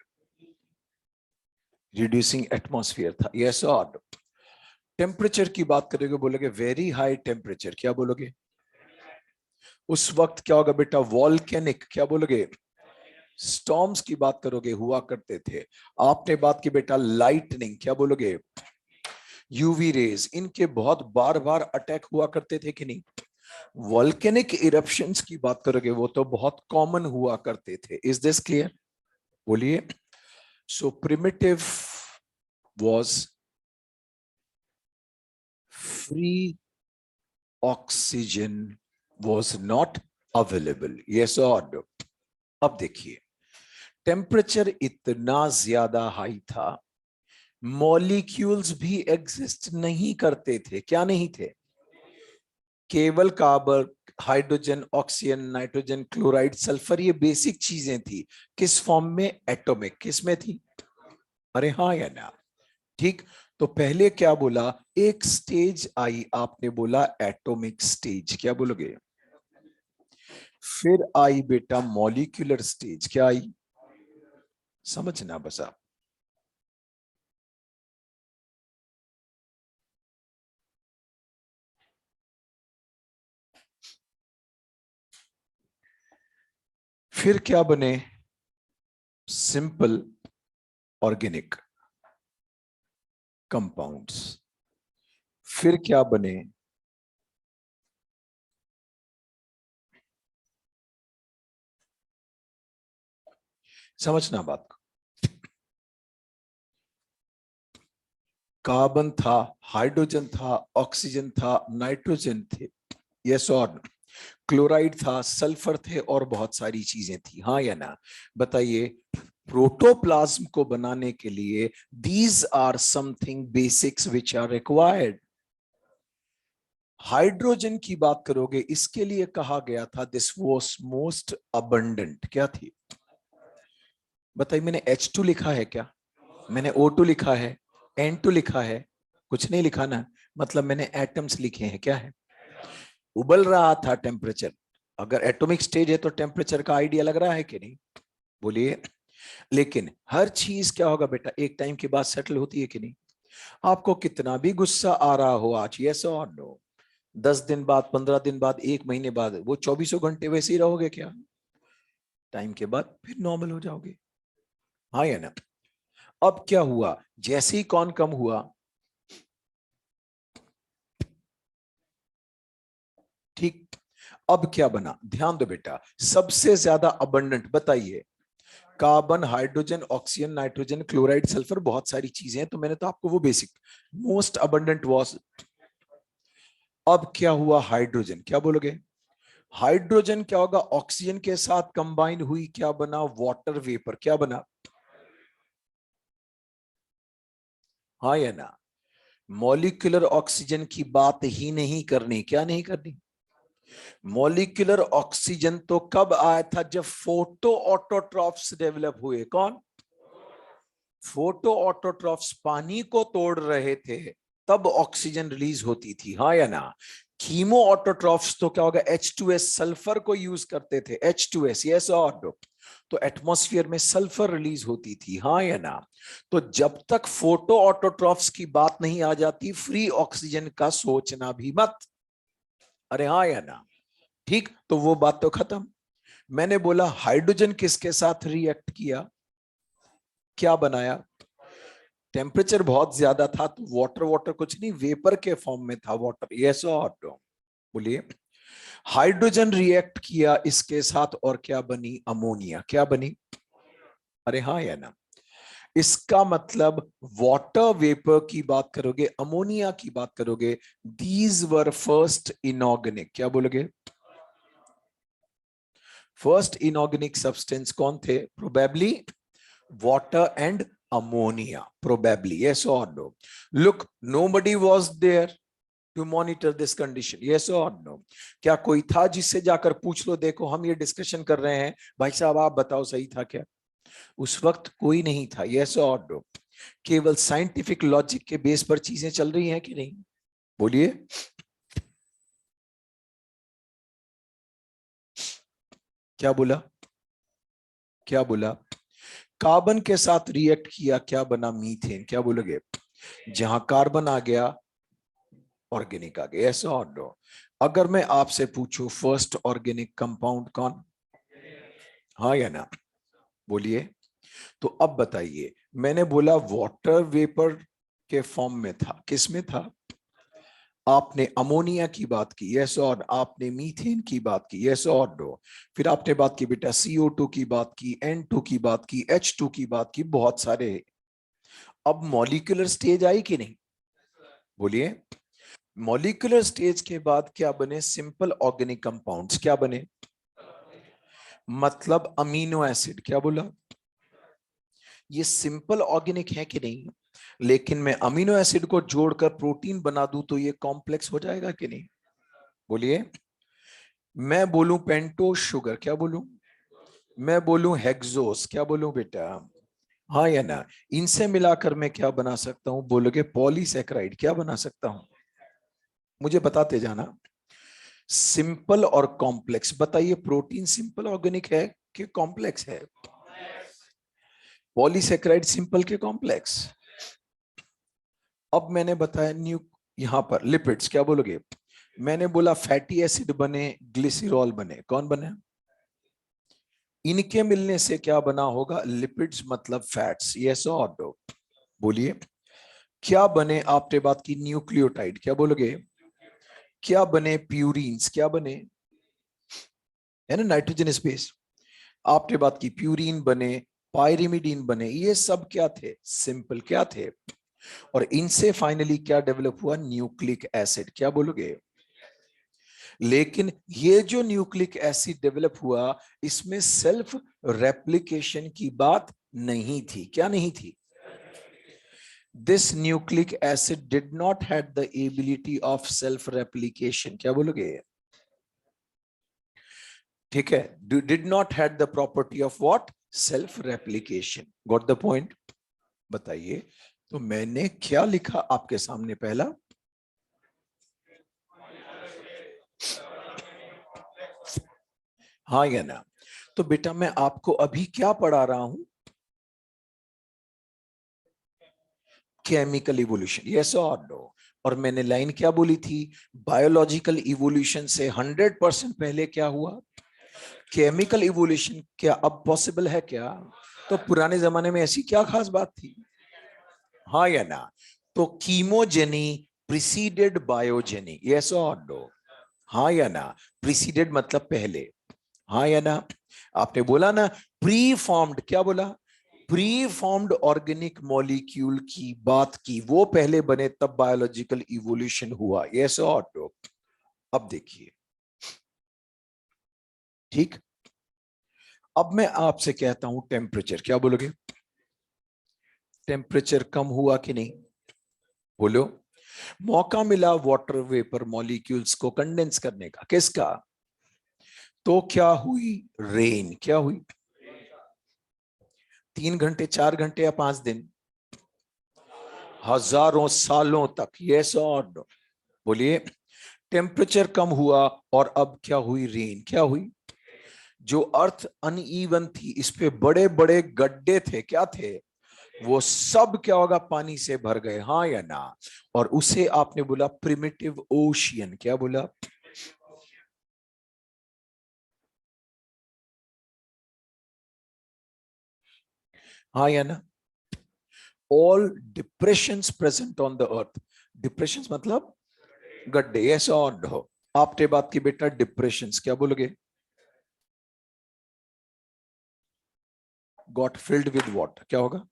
रिड्यूसिंग एटमॉस्फेयर था, यस और? टेम्परेचर की बात करोगे, बोलोगे वेरी हाई टेम्परेचर। क्या बोलोगे? उस वक्त क्या होगा बेटा? वॉल्केनिक। क्या बोलोगे? स्टॉर्म्स की बात करोगे, हुआ करते थे। आपने बात की बेटा लाइटनिंग। क्या बोलोगे? यूवी रेज, इनके बहुत बार बार अटैक हुआ करते थे कि नहीं? वॉल्केनिक इरप्शंस की बात करोगे, वो तो बहुत कॉमन हुआ करते थे। Is this clear? बोलिए। So primitive was free oxygen was not available. Yes or no? अब देखिए, टेम्परेचर इतना ज्यादा हाई था, मॉलिक्यूल्स भी एग्जिस्ट नहीं करते थे. क्या नहीं थे? केवल carbon, hydrogen, oxygen, nitrogen, chloride, sulphur, ये बेसिक चीजें थी. किस फॉर्म में? एटॉमिक. किस में थी? अरे हाँ या ना? ठीक. तो पहले क्या बोला? एक स्टेज आई, आपने बोला एटॉमिक स्टेज. क्या बोलोगे? फिर आई बेटा मॉलिक्यूलर स्टेज. क्या आई? समझना बस आप. फिर क्या बने? Simple organic compounds. फिर क्या बने? समझना बात को. कार्बन था, हाइड्रोजन था, ऑक्सीजन था, नाइट्रोजन थे. यस और? क्लोराइड था, सल्फर थे, और बहुत सारी चीजें थी. हाँ या ना? बताइए. प्रोटोप्लाज्म को बनाने के लिए these are something basics which are required. Hydrogen की बात करोगे, इसके लिए कहा गया था दिस वाज मोस्ट अबंडेंट. क्या थी? बताइए. मैंने H2 लिखा है क्या? मैंने O2 लिखा है? N2 लिखा है? कुछ नहीं लिखा ना. मतलब मैंने एटम्स लिखे हैं. क्या है? उबल रहा था टेम्परेचर. अगर एटॉमिक स्टेज है तो टेम्परेचर का आइडिया लग रहा है कि नहीं? बोलिए. लेकिन हर चीज क्या होगा बेटा, एक टाइम के बाद सेटल होती है कि नहीं? आपको कितना भी गुस्सा आ रहा हो आज, यस और नो, 10 दिन बाद, 15 दिन बाद, 1 महीने बाद, वो 24 घंटे वैसे ही रहोगे क्या? टाइम के बाद फिर नॉर्मल हो जाओगे. हाँ या ना? अब क्या हुआ? जैसे ही कौन कम हुआ, ठीक. अब क्या बना? ध्यान दो बेटा. सबसे ज्यादा अबंडेंट बताइए. Carbon, hydrogen, oxygen, nitrogen, chloride, sulphur, बहुत सारी चीजें हैं. तो मैंने तो आपको वो बेसिक, मोस्ट अबंडेंट वॉज. अब क्या हुआ? हाइड्रोजन. क्या बोलोगे? हाइड्रोजन क्या होगा? ऑक्सीजन के साथ कंबाइन हुई, क्या बना? Water vapour. क्या बना? हाँ या ना? मॉलिक्यूलर ऑक्सीजन की बात ही नहीं करनी. क्या नहीं करनी? मॉलिक्यूलर ऑक्सीजन तो कब आया था? जब फोटो ऑटोट्रॉफ्स डेवलप हुए. कौन? फोटो ऑटोट्रॉफ्स पानी को तोड़ रहे थे, तब ऑक्सीजन रिलीज होती थी. हाँ या ना? कीमो ऑटोट्रॉफ्स तो क्या होगा? H2S, सल्फर को यूज करते थे. H2S. यस और नो? तो एटमॉस्फेयर में सल्फर रिलीज होती थी. हाँ या ना? तो जब तक फोटो ऑटोट्रॉफ्स की बात नहीं आ जाती, फ्री ऑक्सीजन का सोचना भी मत. अरे हाँ या ना? ठीक. तो वो बात तो खत्म. मैंने बोला हाइड्रोजन किसके साथ रिएक्ट किया, क्या बनाया? टेम्परेचर बहुत ज्यादा था तो वाटर, वाटर कुछ नहीं, वेपर के फॉर्म में था वाटर. यस और नो? बोलिए. हाइड्रोजन रिएक्ट किया इसके साथ और क्या बनी? अमोनिया. क्या बनी? अरे हाँ या ना? इसका मतलब वाटर वेपर की बात करोगे, अमोनिया की बात करोगे, दीज वर फर्स्ट इनऑर्गेनिक. क्या बोलोगे? फर्स्ट इनऑर्गेनिक सब्सटेंस कौन थे? Probably water and ammonia. Probably. Yes or no? Look, nobody was there to monitor this condition. Yes or no? क्या कोई था जिससे जाकर पूछ लो, देखो हम ये डिस्कशन कर रहे हैं, भाई साहब आप बताओ सही था क्या? उस वक्त कोई नहीं था. Yes or no? केवल साइंटिफिक लॉजिक के बेस पर चीजें चल रही हैं कि नहीं? बोलिए. क्या बोला? क्या बोला? कार्बन के साथ रिएक्ट किया, क्या बना? मीथेन. क्या बोलोगे? जहां कार्बन आ गया, ऑर्गेनिक आ गया. ऐसा और नो? अगर मैं आपसे पूछूं फर्स्ट ऑर्गेनिक कंपाउंड कौन? हाँ या ना? बोलिए. तो अब बताइए. मैंने बोला वाटर वेपर के फॉर्म में था. किस में था? आपने अमोनिया की बात की, यस और, आपने मीथेन की बात की, यस और नो। फिर आपने बात की बेटा CO2 की बात की, N2 की बात की, H2 की बात की, बहुत सारे। अब मॉलिक्यूलर स्टेज आई कि नहीं, बोलिए। मॉलिक्यूलर स्टेज के बाद क्या बने? Simple organic compounds. क्या बने? मतलब अमीनो एसिड। क्या बोला? ये सिंपल ऑर्गेनिक है कि नहीं? लेकिन मैं अमीनो एसिड को जोड़कर प्रोटीन बना दूं तो ये कॉम्प्लेक्स हो जाएगा कि नहीं, बोलिए। मैं बोलूं पेंटोस शुगर, क्या बोलूं? मैं बोलूं हेक्सोस, क्या बोलूं बेटा? हाँ या ना? इनसे मिलाकर मैं क्या बना सकता हूं? बोलोगे पॉलीसैकेराइड। क्या बना सकता हूं? मुझे बताते जाना। सिंपल और कॉम्प्लेक्स, बताइए प्रोटीन सिंपल ऑर्गेनिक है कि कॉम्प्लेक्स है? पॉलीसैकेराइड सिंपल के कॉम्प्लेक्स? अब मैंने बताया न्यू, यहां पर लिपिड्स। क्या बोलोगे? मैंने बोला फैटी एसिड बने, ग्लिसरॉल बने। कौन बने? इनके मिलने से क्या बना होगा? लिपिड्स मतलब फैट्स, यस और नो, बोलिए। क्या बने? आपने बात की न्यूक्लियोटाइड। क्या बोलोगे? क्या बने? प्यूरिन्स। क्या बने? है ना, नाइट्रोजन स्पेस। आपने बात की प्यूरिन बने, पायरिमिडीन बने, ये सब क्या थे? सिंपल। क्या थे? और इनसे फाइनली क्या डेवलप हुआ? Nucleic acid. क्या बोलोगे? लेकिन ये जो न्यूक्लिक एसिड डेवलप हुआ, इसमें सेल्फ रेप्लिकेशन की बात नहीं थी। क्या नहीं थी? This nucleic acid did not had the ability of self replication. क्या बोलोगे? ठीक है, did not had the property of what? Self replication. Got the point? बताइए। तो मैंने क्या लिखा आपके सामने? पहला, हाँ या ना? तो बेटा मैं आपको अभी क्या पढ़ा रहा हूं? केमिकल इवोल्यूशन, यस और नो। और मैंने लाइन क्या बोली थी? बायोलॉजिकल इवोल्यूशन से 100% पहले क्या हुआ? Chemical evolution. क्या अब पॉसिबल है क्या? तो पुराने जमाने में ऐसी क्या खास बात थी? हाँ या ना? तो कीमोजेनी प्रिसीडेड बायोजेनी, यस और नो? हाँ या ना? प्रिसीडेड मतलब पहले, हाँ या ना? आपने बोला ना प्री फॉर्म्ड। क्या बोला? प्री फॉर्म्ड ऑर्गेनिक मॉलिक्यूल की बात की, वो पहले बने तब बायोलॉजिकल इवोल्यूशन हुआ, यस और नो? अब देखिए, ठीक। अब मैं आपसे कहता हूं टेम्परेचर। क्या बोलोगे? टेम्परेचर कम हुआ कि नहीं, बोलो। मौका मिला वाटर वेपर मॉलिक्यूल्स को कंडेंस करने का, किसका? तो क्या हुई? रेन। क्या हुई? 3 घंटे, 4 घंटे या 5 दिन? हजारों सालों तक, यस और नो, बोलिए। टेम्परेचर कम हुआ और अब क्या हुई? रेन। क्या हुई? जो अर्थ अनइवन थी, इस पे बड़े बड़े गड्ढे थे, क्या थे? वो सब क्या होगा? पानी से भर गए, हाँ या ना? और उसे आपने बोला प्रिमिटिव ओशियन। क्या बोला? हाँ या ना? All depressions present on the earth. Depressions मतलब गड्ढे, यस और नो? आपने बात की बेटा डिप्रेशंस। क्या बोलोगे? Got filled with water. क्या होगा?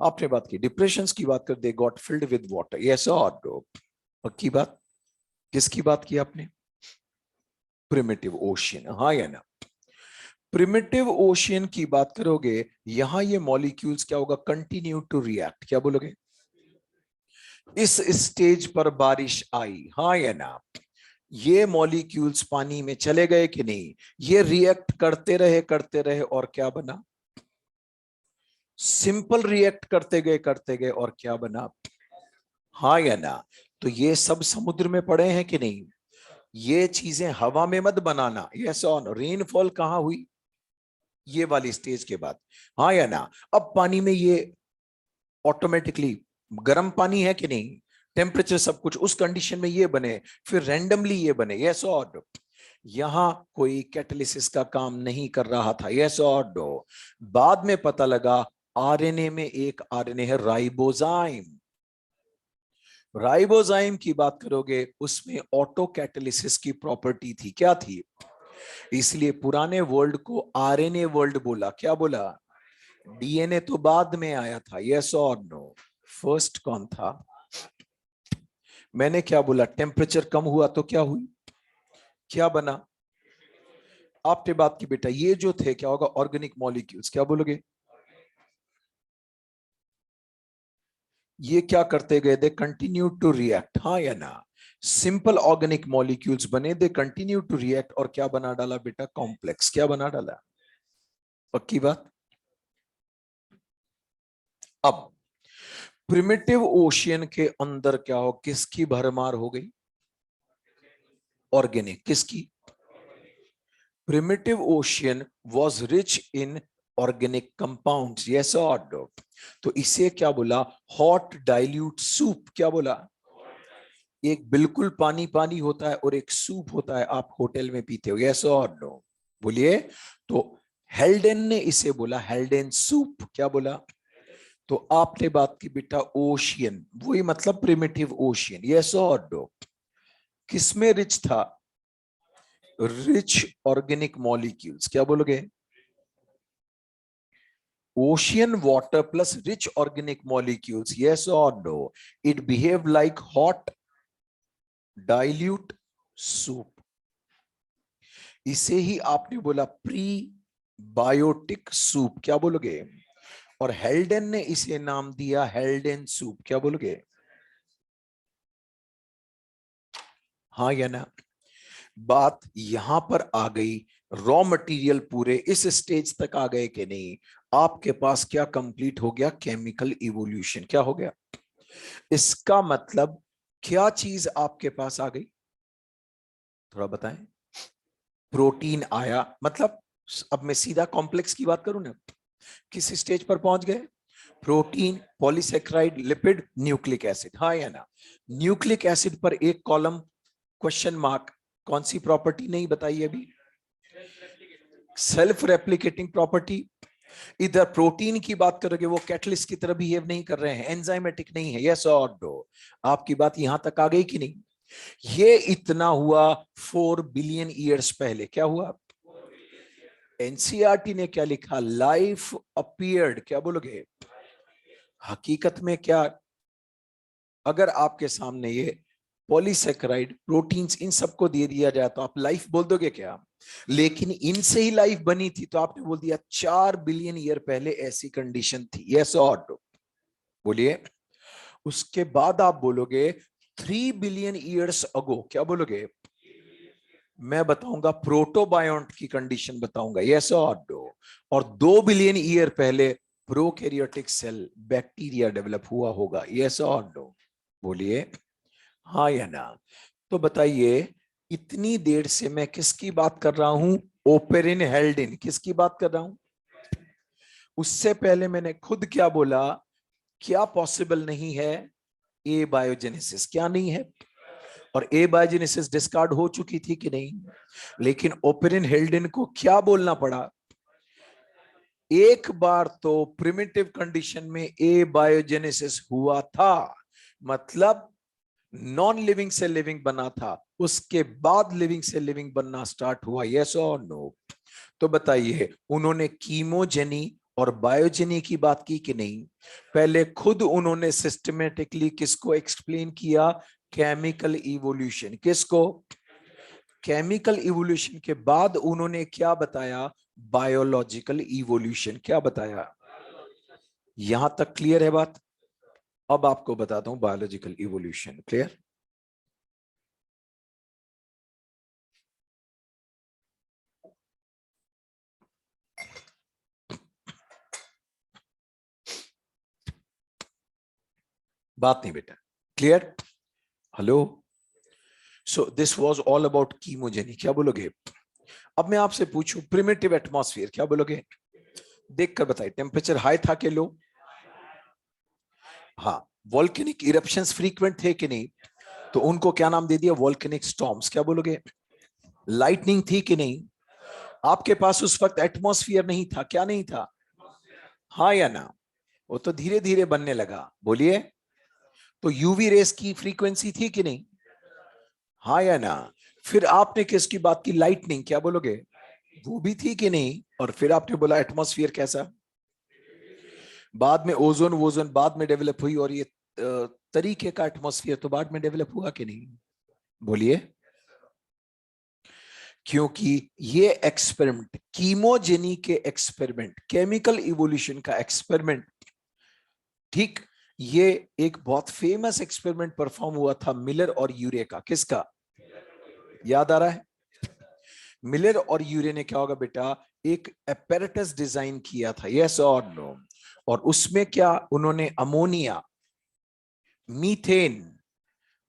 आपने बात की डिप्रेशंस की बात कर दे, got filled with water, yes और नो? पक्की बात? किसकी बात की आपने? प्रिमिटिव ओशियन, हाँ या ना? प्रिमिटिव ओशियन की बात करोगे, यहां ये मॉलिक्यूल्स क्या होगा? Continue to react. क्या बोलोगे? इस स्टेज पर बारिश आई, हाँ या ना? ये मॉलिक्यूल्स पानी में चले गए कि नहीं? ये रिएक्ट करते रहे और क्या बना? सिंपल रिएक्ट करते गए और क्या बना? हाँ या ना? तो ये सब समुद्र में पड़े हैं कि नहीं? ये चीजें हवा में मत बनाना, यस ऑन। रेनफॉल कहां हुई? ये वाली स्टेज के बाद, हाँ या ना? अब पानी में ये ऑटोमेटिकली गर्म पानी है कि नहीं? टेम्परेचर सब कुछ उस कंडीशन में ये बने, फिर रैंडमली ये बने, यस और नो? यहां कोई कैटालिसिस का काम नहीं कर रहा था, यस और नो? बाद में पता लगा आरएनए में एक आरएनए है राइबोजाइम। राइबोजाइम की बात करोगे उसमें ऑटो कैटालिसिस की प्रॉपर्टी थी, क्या थी? इसलिए पुराने वर्ल्ड को आरएनए वर्ल्ड बोला। क्या बोला? डीएनए तो बाद में आया था, यस और नो? फर्स्ट कौन था? मैंने क्या बोला? टेम्परेचर कम हुआ तो क्या हुई? क्या बना? आपने बात की बेटा, ये जो थे क्या होगा? Organic molecules. क्या बोलोगे? ये क्या करते गए? दे कंटिन्यू टू रिएक्ट, हाँ या ना? सिंपल ऑर्गेनिक मॉलिक्यूल्स बने, दे कंटिन्यू टू रिएक्ट, और क्या बना डाला बेटा? कॉम्प्लेक्स। क्या बना डाला? पक्की बात? अब प्रिमिटिव ओशियन के अंदर क्या हो? किसकी भरमार हो गई? ऑर्गेनिक। किसकी? primitive ocean was rich in organic compounds, yes or no? तो इसे क्या बोला? Hot dilute soup. क्या बोला? एक बिल्कुल पानी पानी होता है और एक सूप होता है, आप होटल में पीते हो, यस और नो? बोलिए। तो हेल्डेन ने इसे बोला हेल्डेन सूप। क्या बोला? तो आपने बात की बेटा ओशियन, वही मतलब प्रिमिटिव ओशियन, यस और नो? किसमें रिच था? Rich organic molecules. क्या बोलोगे? ocean water plus rich organic molecules, yes or no? It behave like hot dilute soup. इसे ही आपने बोला प्री बायोटिक सूप। क्या बोलोगे? और हेल्डेन ने इसे नाम दिया हेल्डेन सूप। क्या बोलोगे? हाँ या ना? बात यहां पर आ गई। रॉ मटेरियल पूरे इस स्टेज तक आ गए कि नहीं? आपके पास क्या कंप्लीट हो गया? Chemical evolution. क्या हो गया? इसका मतलब क्या चीज आपके पास आ गई? थोड़ा बताएं। प्रोटीन आया, मतलब अब मैं सीधा कॉम्प्लेक्स की बात करूं ना, किस स्टेज पर पहुंच गए? Protein, polysaccharide, lipid, nucleic acid, हाँ या ना? न्यूक्लिक एसिड पर एक कॉलम क्वेश्चन मार्क। कौन सी प्रॉपर्टी नहीं बताई अभी? Self replicating property. इधर प्रोटीन की बात करोगे वो कैटलिस्ट की तरह बिहेव नहीं कर रहे हैं, एंजाइमेटिक नहीं है, यस और नो? आपकी बात यहां तक आ गई कि नहीं? ये इतना हुआ 4 बिलियन ईयर्स पहले। क्या हुआ? एनसीईआरटी ने क्या लिखा? Life appeared. क्या बोलोगे? हकीकत में क्या? अगर आपके सामने ये पॉलीसेकेराइड, प्रोटीन्स, इन सबको दे दिया जाए तो आप लाइफ बोल दोगे क्या? लेकिन इनसे ही लाइफ बनी थी तो आपने बोल दिया 4 बिलियन ईयर पहले ऐसी कंडीशन थी, यस और नो? बोलिए। उसके बाद आप बोलोगे 3 बिलियन ईयर्स अगो। क्या बोलोगे? मैं बताऊंगा प्रोटोबायोंट की कंडीशन बताऊंगा, यस और नो? और 2 बिलियन ईयर पहले प्रोकैरियोटिक सेल बैक्टीरिया डेवलप हुआ होगा, यस और नो? बोलिए हाँ या ना? तो बताइए, इतनी देर से मैं किसकी बात कर रहा हूं? ओपेरिन हेल्डिन। किसकी बात कर रहा हूं? उससे पहले मैंने खुद क्या बोला? क्या पॉसिबल नहीं है? ए बायोजेनेसिस। क्या नहीं है? और ए बायोजेनेसिस डिस्कार्ड हो चुकी थी कि नहीं? लेकिन ओपेरिन हेल्डिन को क्या बोलना पड़ा? एक बार तो प्रिमिटिव कंडीशन में ए बायोजेनेसिस हुआ था, मतलब नॉन लिविंग से लिविंग बना था, उसके बाद लिविंग से लिविंग बनना स्टार्ट हुआ, यस और नो? तो बताइए, उन्होंने कीमोजेनी और बायोजेनी की बात की कि नहीं? पहले खुद उन्होंने सिस्टमेटिकली किसको एक्सप्लेन किया? Chemical evolution. किसको? केमिकल इवोल्यूशन के बाद उन्होंने क्या बताया? Biological evolution. क्या बताया? यहां तक क्लियर है बात? अब आपको बताता हूं बायोलॉजिकल इवोल्यूशन। क्लियर? बात नहीं बेटा, clear? Hello? So this was all about chemogeny. क्या बोलोगे? अब मैं आपसे पूछूं प्रिमिटिव एटमॉस्फेयर। क्या बोलोगे? देखकर बताइए, टेम्परेचर हाई था कि लो? हाँ। वॉल्केनिक इरप्शंस फ्रीक्वेंट थे कि नहीं? तो उनको क्या नाम दे दिया? Volcanic storms. क्या बोलोगे? लाइटनिंग थी कि नहीं? आपके पास उस वक्त एटमॉस्फेयर नहीं था। क्या नहीं था? हाँ या ना? वो तो धीरे धीरे बनने लगा। बोलिए, तो यूवी रेस की फ्रीक्वेंसी थी कि नहीं? हाँ या ना? फिर आपने किसकी बात की? लाइटनिंग, क्या बोलोगे? वो भी थी कि नहीं? और फिर आपने बोला एटमॉस्फेयर कैसा? बाद में ओजोन वोजोन बाद में डेवलप हुई, और ये तरीके का एटमॉस्फेयर तो बाद में डेवलप हुआ कि नहीं? बोलिए। क्योंकि ये एक्सपेरिमेंट, कीमोजेनी के एक्सपेरिमेंट, केमिकल इवोल्यूशन का एक्सपेरिमेंट, ठीक, ये एक बहुत फेमस एक्सपेरिमेंट परफॉर्म हुआ था मिलर और यूरे का। किसका? याद आ रहा है? मिलर और यूरे ने क्या होगा बेटा, एक एपेरेटस डिजाइन किया था, यस और नो? और उसमें क्या उन्होंने अमोनिया, मीथेन,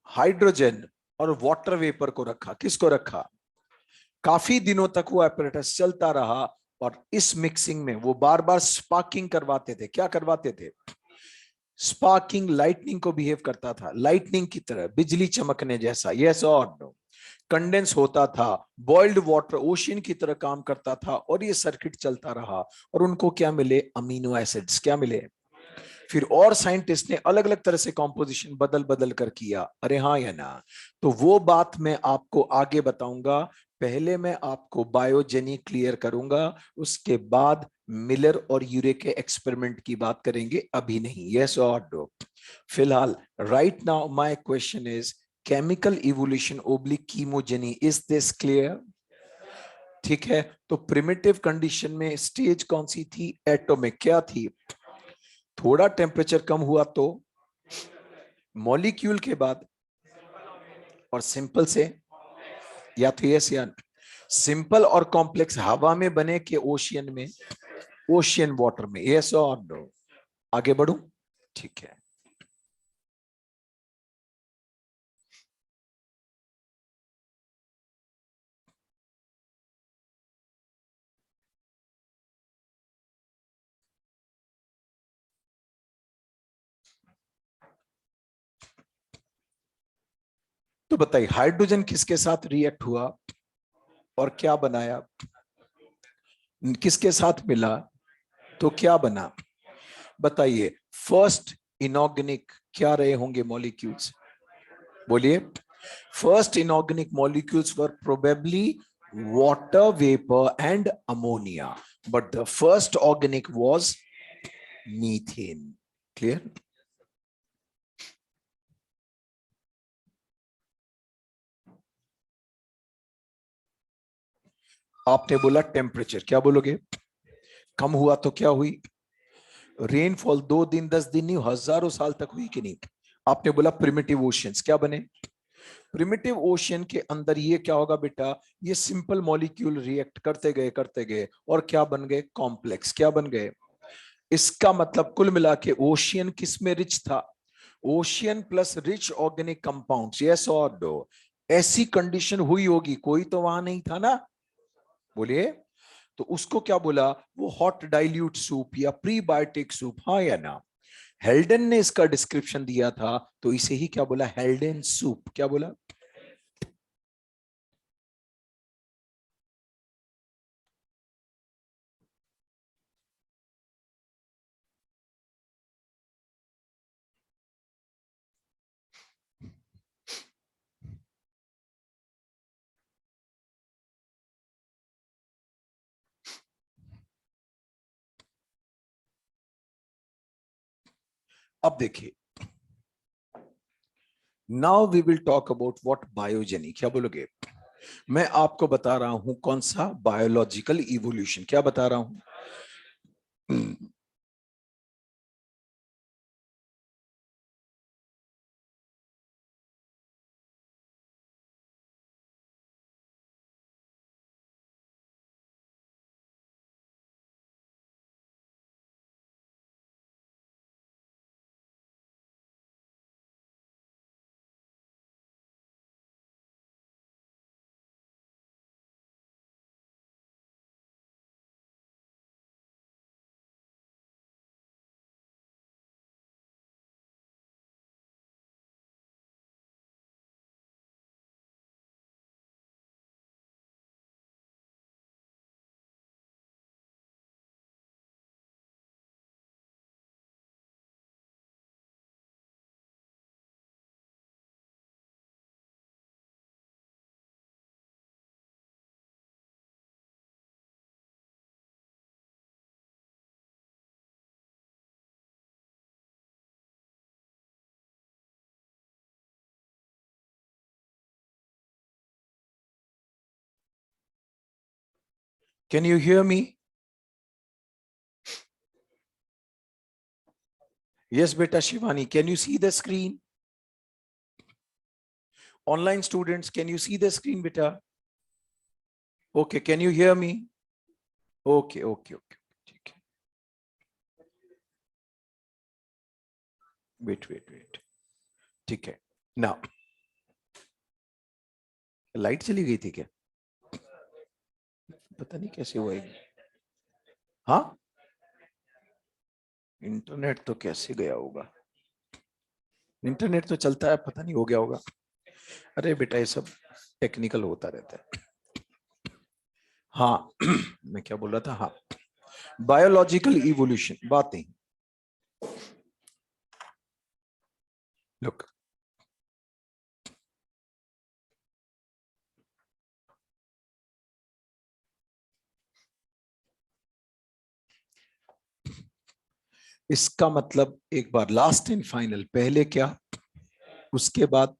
हाइड्रोजन और वाटर वेपर को रखा। किसको रखा? काफी दिनों तक वो एपरेटस चलता रहा, और इस मिक्सिंग में वो बार बार स्पार्किंग करवाते थे। क्या करवाते थे? स्पार्किंग, लाइटनिंग को बिहेव करता था, लाइटनिंग की तरह, बिजली चमकने जैसा, यस और नो? कंडेंस होता था, बॉइल्ड वाटर ओशियन की तरह काम करता था, और ये सर्किट चलता रहा। और उनको क्या मिले? Amino acids. क्या मिले? फिर और साइंटिस्ट ने अलग अलग तरह से कॉम्पोजिशन बदल बदल कर किया। अरे हाँ या ना? तो वो बात मैं आपको आगे बताऊंगा। पहले मैं आपको बायोजेनी क्लियर करूंगा, उसके बाद मिलर और यूरे के एक्सपेरिमेंट की बात करेंगे, अभी नहीं। यस और नो? फिलहाल right now my question is chemical evolution oblique chemogeny, is this clear? ठीक है, तो प्रिमिटिव कंडीशन में स्टेज कौन सी थी? एटॉमिक। क्या थी? थोड़ा टेम्परेचर कम हुआ तो मॉलिक्यूल के बाद, और सिंपल से, या तो यस या सिंपल और कॉम्प्लेक्स हवा में बने के ओशियन में, ओशियन वाटर में, यस और नो? आगे बढ़ू? ठीक है। तो बताइए, हाइड्रोजन किसके साथ रिएक्ट हुआ और क्या बनाया? किसके साथ मिला तो क्या बना? बताइए। फर्स्ट इनऑर्गेनिक क्या रहे होंगे मॉलिक्यूल्स? बोलिए। First inorganic molecules were probably water vapor and ammonia, but the first organic was methane. Clear? आपने बोला टेम्परेचर, क्या बोलोगे? कम हुआ तो क्या हुई? रेनफॉल 2 दिन 10 दिन नहीं, हजारों साल तक हुई कि नहीं? आपने बोला प्रिमिटिव ओशियंस क्या बने? प्रिमिटिव ओशियन के अंदर ये क्या होगा बेटा, ये सिंपल मॉलिक्यूल रिएक्ट करते गए और क्या बन गए? कॉम्प्लेक्स। क्या बन गए? इसका मतलब कुल मिला के ओशियन किस में रिच था? Ocean plus rich organic compounds, yes और नो? ऐसी कंडीशन हुई होगी, कोई तो वहां नहीं था ना? बोलिए। तो उसको क्या बोला? वो हॉट डाइल्यूट सूप या प्रीबायोटिक सूप, हाँ या ना? हेल्डन ने इसका डिस्क्रिप्शन दिया था, तो इसे ही क्या बोला? Haldane soup. क्या बोला? अब देखिए, now we will talk about what biogeny. क्या बोलोगे? मैं आपको बता रहा हूं कौन सा बायोलॉजिकल इवोल्यूशन, क्या बता रहा हूं? Can you hear me? Yes, beta Shivani. Can you see the screen? Online students, can you see the screen, beta? Okay, can you hear me? Okay, okay, okay. ठीक है. Wait. ठीक है. Now, light चली गई थी क्या? पता नहीं कैसे हुआ ये. हाँ, इंटरनेट तो कैसे गया होगा. इंटरनेट तो चलता है, पता नहीं हो गया होगा. अरे बेटा ये सब टेक्निकल होता रहता है. हाँ मैं क्या बोल रहा था. हाँ, बायोलॉजिकल इवोल्यूशन बातें. लुक, इसका मतलब एक बार लास्ट एंड फाइनल, पहले क्या उसके बाद.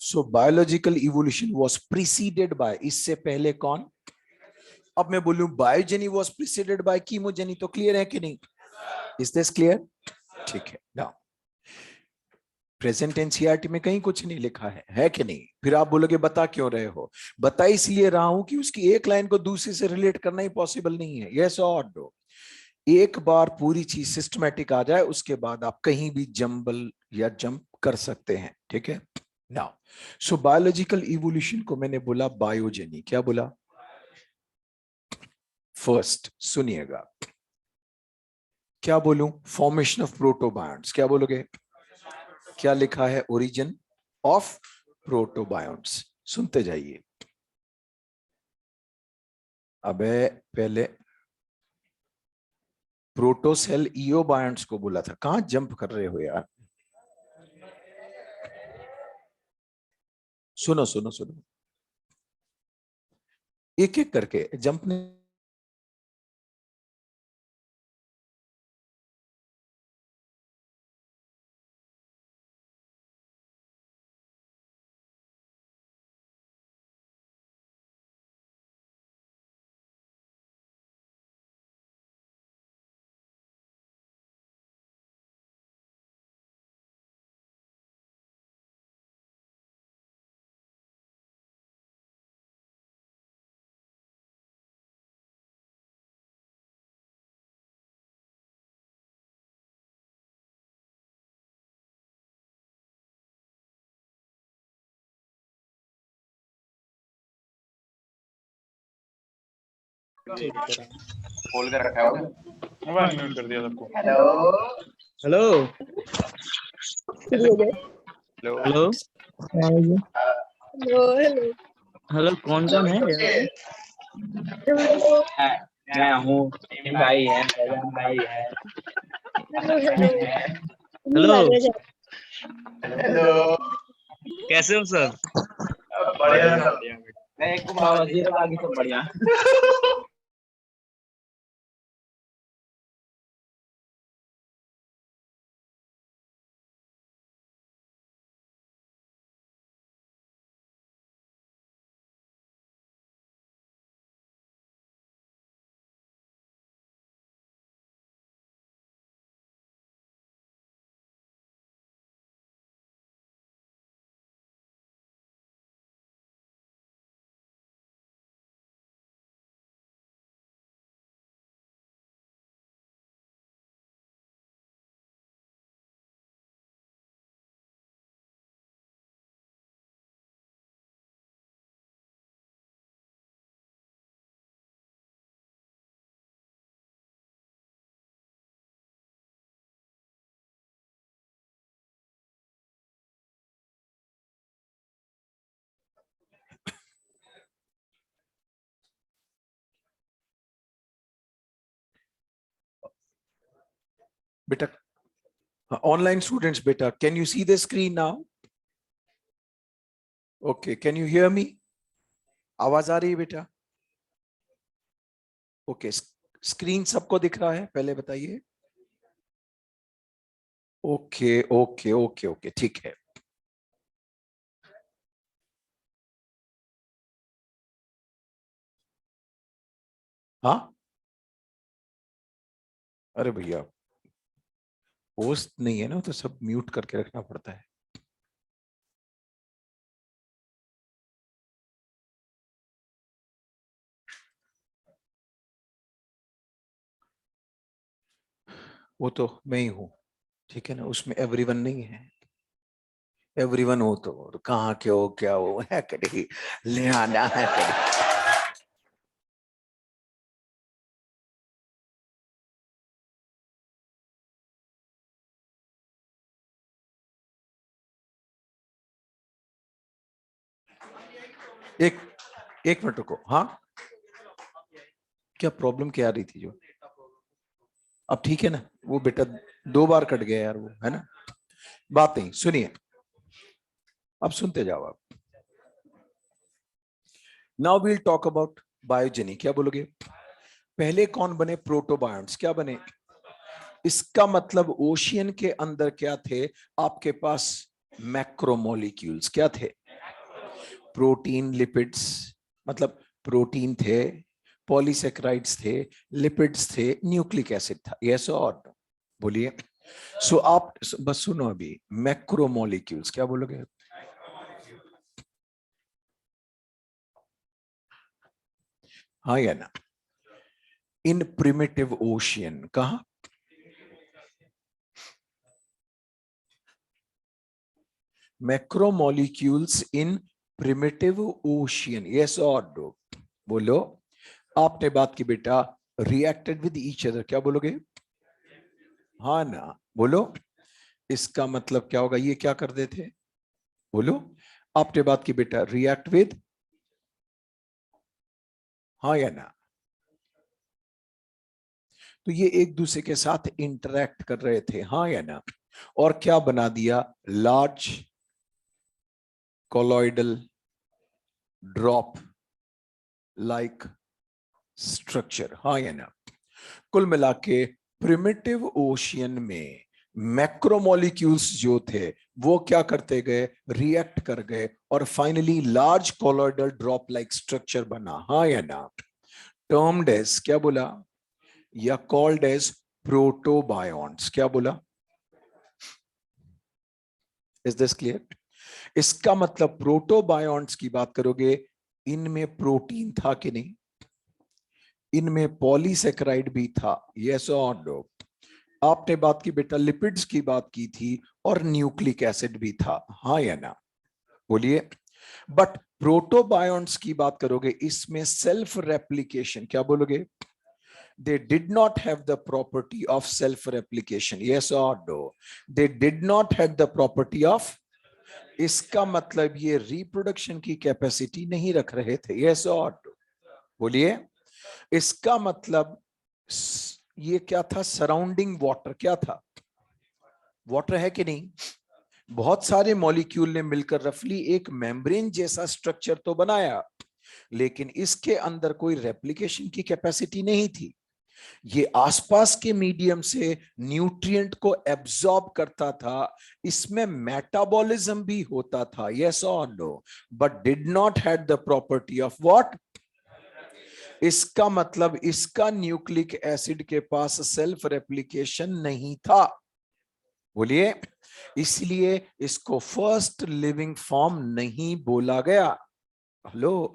So biological evolution was preceded by, इससे पहले कौन. अब मैं बोलूं biogeny was preceded by chemogeny, तो क्लियर है कि नहीं. Is this clear. ठीक है. नाउ प्रेजेंट एनसीईआरटी में कहीं कुछ नहीं लिखा है कि नहीं. फिर आप बोलोगे बता क्यों रहे हो. बता इसलिए रहा हूं कि उसकी एक लाइन को दूसरे से रिलेट करना ही पॉसिबल नहीं है. यस और नो. एक बार पूरी चीज सिस्टमैटिक आ जाए उसके बाद आप कहीं भी जंबल या जंप कर सकते हैं. ठीक है. नाउ सो बायोलॉजिकल इवोल्यूशन को मैंने बोला बायोजेनी. क्या बोला. फर्स्ट सुनिएगा, क्या बोलूं. Formation of protobionts. क्या बोलोगे. क्या लिखा है. Origin of protobionts. सुनते जाइए. अबे पहले प्रोटोसेल इओबायोन्ट्स को बोला था. कहां जंप कर रहे हो यार. सुनो सुनो सुनो, एक एक करके जंप ने. खोल के रखा है उसने, मोबाइल म्यूट कर दिया सबको. हेलो हेलो हेलो हेलो कौन कौन है मैं हूँ, भाई है, फैजान भाई है. हेलो हेलो, कैसे हो सर. बढ़िया सब. मैं एक को बाकी सब बढ़िया. बेटा ऑनलाइन स्टूडेंट्स, बेटा can you see the screen now. Okay, can you hear me. आवाज आ रही है बेटा. ओके, स्क्रीन सबको दिख रहा है पहले बताइए. ओके ओके ओके ओके ठीक है. हाँ, अरे भैया होस्ट नहीं है ना, तो सब म्यूट करके रखना पड़ता है। वो तो मैं ही हूं, ठीक है ना, उसमें एवरीवन नहीं है। एवरीवन हो तो कहाँ के हो, क्या हो है कभी, ले आना है कभी। एक एक मिनट रुको। हाँ, क्या प्रॉब्लम क्या आ रही थी जो? अब ठीक है ना? वो बेटा 2 बार कट गया यार वो, है ना? बात नहीं, सुनिए, अब सुनते जाओ आप। Now we'll talk about biogeny. क्या बोलोगे? पहले कौन बने? प्रोटोबायंट्स। क्या बने? इसका मतलब ओशियन के अंदर क्या थे आपके पास? मैक्रोमोलिक्यूल्स। क्या थे? प्रोटीन, लिपिड्स, मतलब प्रोटीन थे, पॉलीसेक्राइड्स थे, लिपिड्स थे, न्यूक्लिक एसिड था। यस और नो? बोलिए। सो आप बस सुनो अभी, मैक्रोमोलिक्यूल्स। क्या बोलोगे? हाँ या ना? इन प्रिमिटिव ओशियन। कहा? मैक्रोमोलिक्यूल्स इन प्रिमिटिव ओशियन। यस और नो? बोलो। आपने बात की बेटा, रिएक्टेड विद ईच अदर। क्या बोलोगे? हाँ ना? बोलो। इसका मतलब क्या होगा? ये क्या कर देते? बोलो। आपने बात की बेटा, रिएक्ट विद। हाँ या ना? तो ये एक दूसरे के साथ इंटरेक्ट कर रहे थे। हाँ या ना? और क्या बना दिया? Large colloidal drop like structure. हाँ या ना? कुल मिला के प्रिमिटिव ओशियन में मैक्रोमोलिक्यूल्स जो थे वो क्या करते गए? रिएक्ट कर गए और finally large colloidal drop like structure बना। हाँ या ना? टर्म्ड एज, क्या बोला? या कॉल्ड एज प्रोटोबायोन्ट्स। क्या बोला? Is this clear? इसका मतलब प्रोटोबायोन्ट्स की बात करोगे, इनमें प्रोटीन था कि नहीं? इनमें पॉलीसेकेराइड भी था। यस और नो? आपने बात की बेटा, लिपिड्स की बात की थी और न्यूक्लिक एसिड भी था। हाँ या ना? बोलिए। बट प्रोटोबायोन्ट्स की बात करोगे, इसमें सेल्फ रेप्लिकेशन। क्या बोलोगे? they did not have the property of self replication. Yes or no? they did not have the property of, इसका मतलब ये रिप्रोडक्शन की कैपेसिटी नहीं रख रहे थे। यस और नो? बोलिए। इसका मतलब ये क्या था? Surrounding water. क्या था? वाटर है कि नहीं? बहुत सारे मॉलिक्यूल ने मिलकर रफली एक मेम्ब्रेन जैसा स्ट्रक्चर तो बनाया, लेकिन इसके अंदर कोई रेप्लिकेशन की कैपेसिटी नहीं थी। ये आसपास के मीडियम से न्यूट्रिएंट को एब्जॉर्ब करता था, इसमें मेटाबॉलिज्म भी होता था। यस और no? But did not had the property of what? इसका मतलब इसका न्यूक्लिक एसिड के पास सेल्फ रेप्लिकेशन नहीं था। बोलिए। इसलिए इसको फर्स्ट लिविंग फॉर्म नहीं बोला गया। हेलो?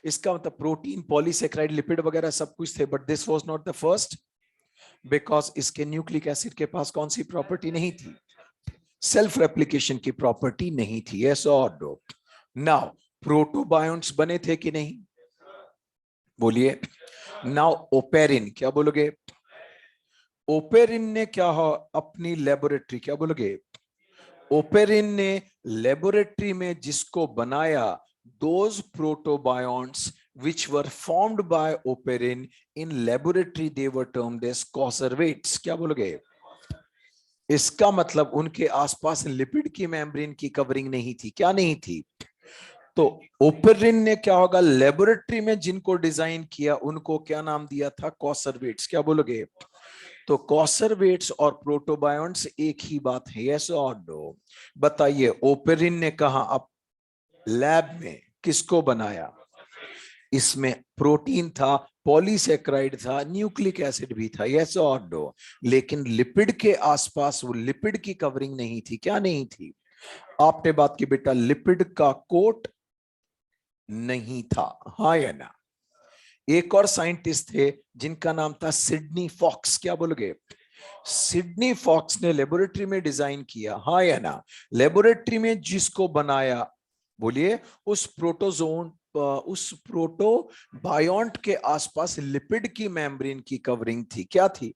इसका मतलब प्रोटीन, पॉलीसेकेराइड, लिपिड वगैरह सब कुछ थे, but this was not the first, because इसके न्यूक्लिक एसिड के पास कौन सी प्रॉपर्टी नहीं थी? सेल्फ रेप्लिकेशन की प्रॉपर्टी नहीं थी। यस और नो? नाउ प्रोटोबायोन्ट्स बने थे कि नहीं? बोलिए। Now Oparin. क्या बोलोगे? ओपेरिन ने क्या हो अपनी लेबोरेटरी, क्या बोलोगे? ओपेरिन ने लेबोरेटरी में जिसको बनाया, those protobions which were formed by operin in laboratory, they were termed as conservates. क्या बोलोगे? इसका मतलब उनके आसपास लिपिड की मेम्ब्रेन की कवरिंग नहीं थी। क्या नहीं थी? तो ओपेरिन ने क्या होगा, लेबोरेटरी में जिनको डिजाइन किया उनको क्या नाम दिया था? कॉन्सर्वेट्स। क्या बोलोगे? तो कॉन्सर्वेट्स और प्रोटोबायोन्ट्स एक ही बात है। यस और नो? बताइए। ओपेरिन ने कहा अब लैब में किसको बनाया? इसमें प्रोटीन था, पॉलीसेक्राइड था, न्यूक्लिक एसिड भी था, यस और नो। लेकिन लिपिड के आसपास वो लिपिड की कवरिंग नहीं थी। क्या नहीं थी? आपने बात की बेटा, लिपिड का कोट नहीं था, हाँ या ना? एक और साइंटिस्ट थे जिनका नाम था सिडनी फॉक्स। क्या बोलोगे? सिडनी फॉक्स ने लेबोरेटरी में डिजाइन किया, हाँ या ना? लेबोरेटरी में जिसको बनाया, बोलिए, उस प्रोटोजोन, उस प्रोटोबायोंट के आसपास लिपिड की मेम्ब्रेन की कवरिंग थी। क्या थी?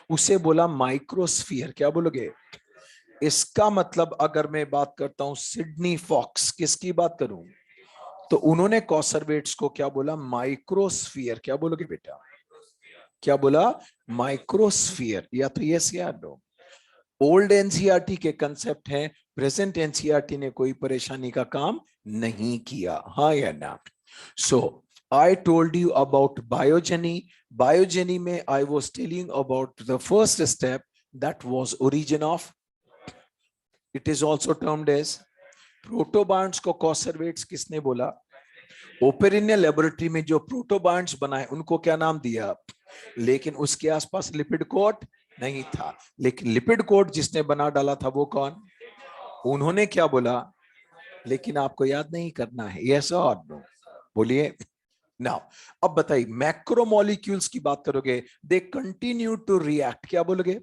उसे बोला माइक्रोस्फीयर। क्या बोलोगे? इसका मतलब अगर मैं बात करता हूं सिडनी फॉक्स, किसकी बात करूं, तो उन्होंने कॉन्सर्वेट्स को क्या बोला? माइक्रोस्फीयर। क्या बोलोगे बेटा? क्या बोला? माइक्रोस्फीयर। या तो यस या नो। ओल्ड एनसीईआरटी के कंसेप्ट हैं, प्रेजेंट एनसीईआरटी ने कोई परेशानी का काम नहीं किया, हाँ या ना? सो I told you about biogeny. Biogeny में I was telling about the first step, that was origin of. It is also termed as प्रोटोबायंट्स को कॉन्सर्वेट्स किसने बोला? ओपेरिन ने लेबोरेटरी में जो प्रोटोबायंट्स बनाए उनको क्या नाम दिया? लेकिन उसके आसपास लिपिड कोट नहीं था। लेकिन लिपिड कोट जिसने बना डाला था वो कौन? उन्होंने क्या बोला? लेकिन आपको याद नहीं करना है, यस और नो, बोलिए। नाउ अब बताइए, मैक्रोमोलिक्यूल्स की बात करोगे, दे कंटिन्यू टू रिएक्ट। क्या बोलोगे?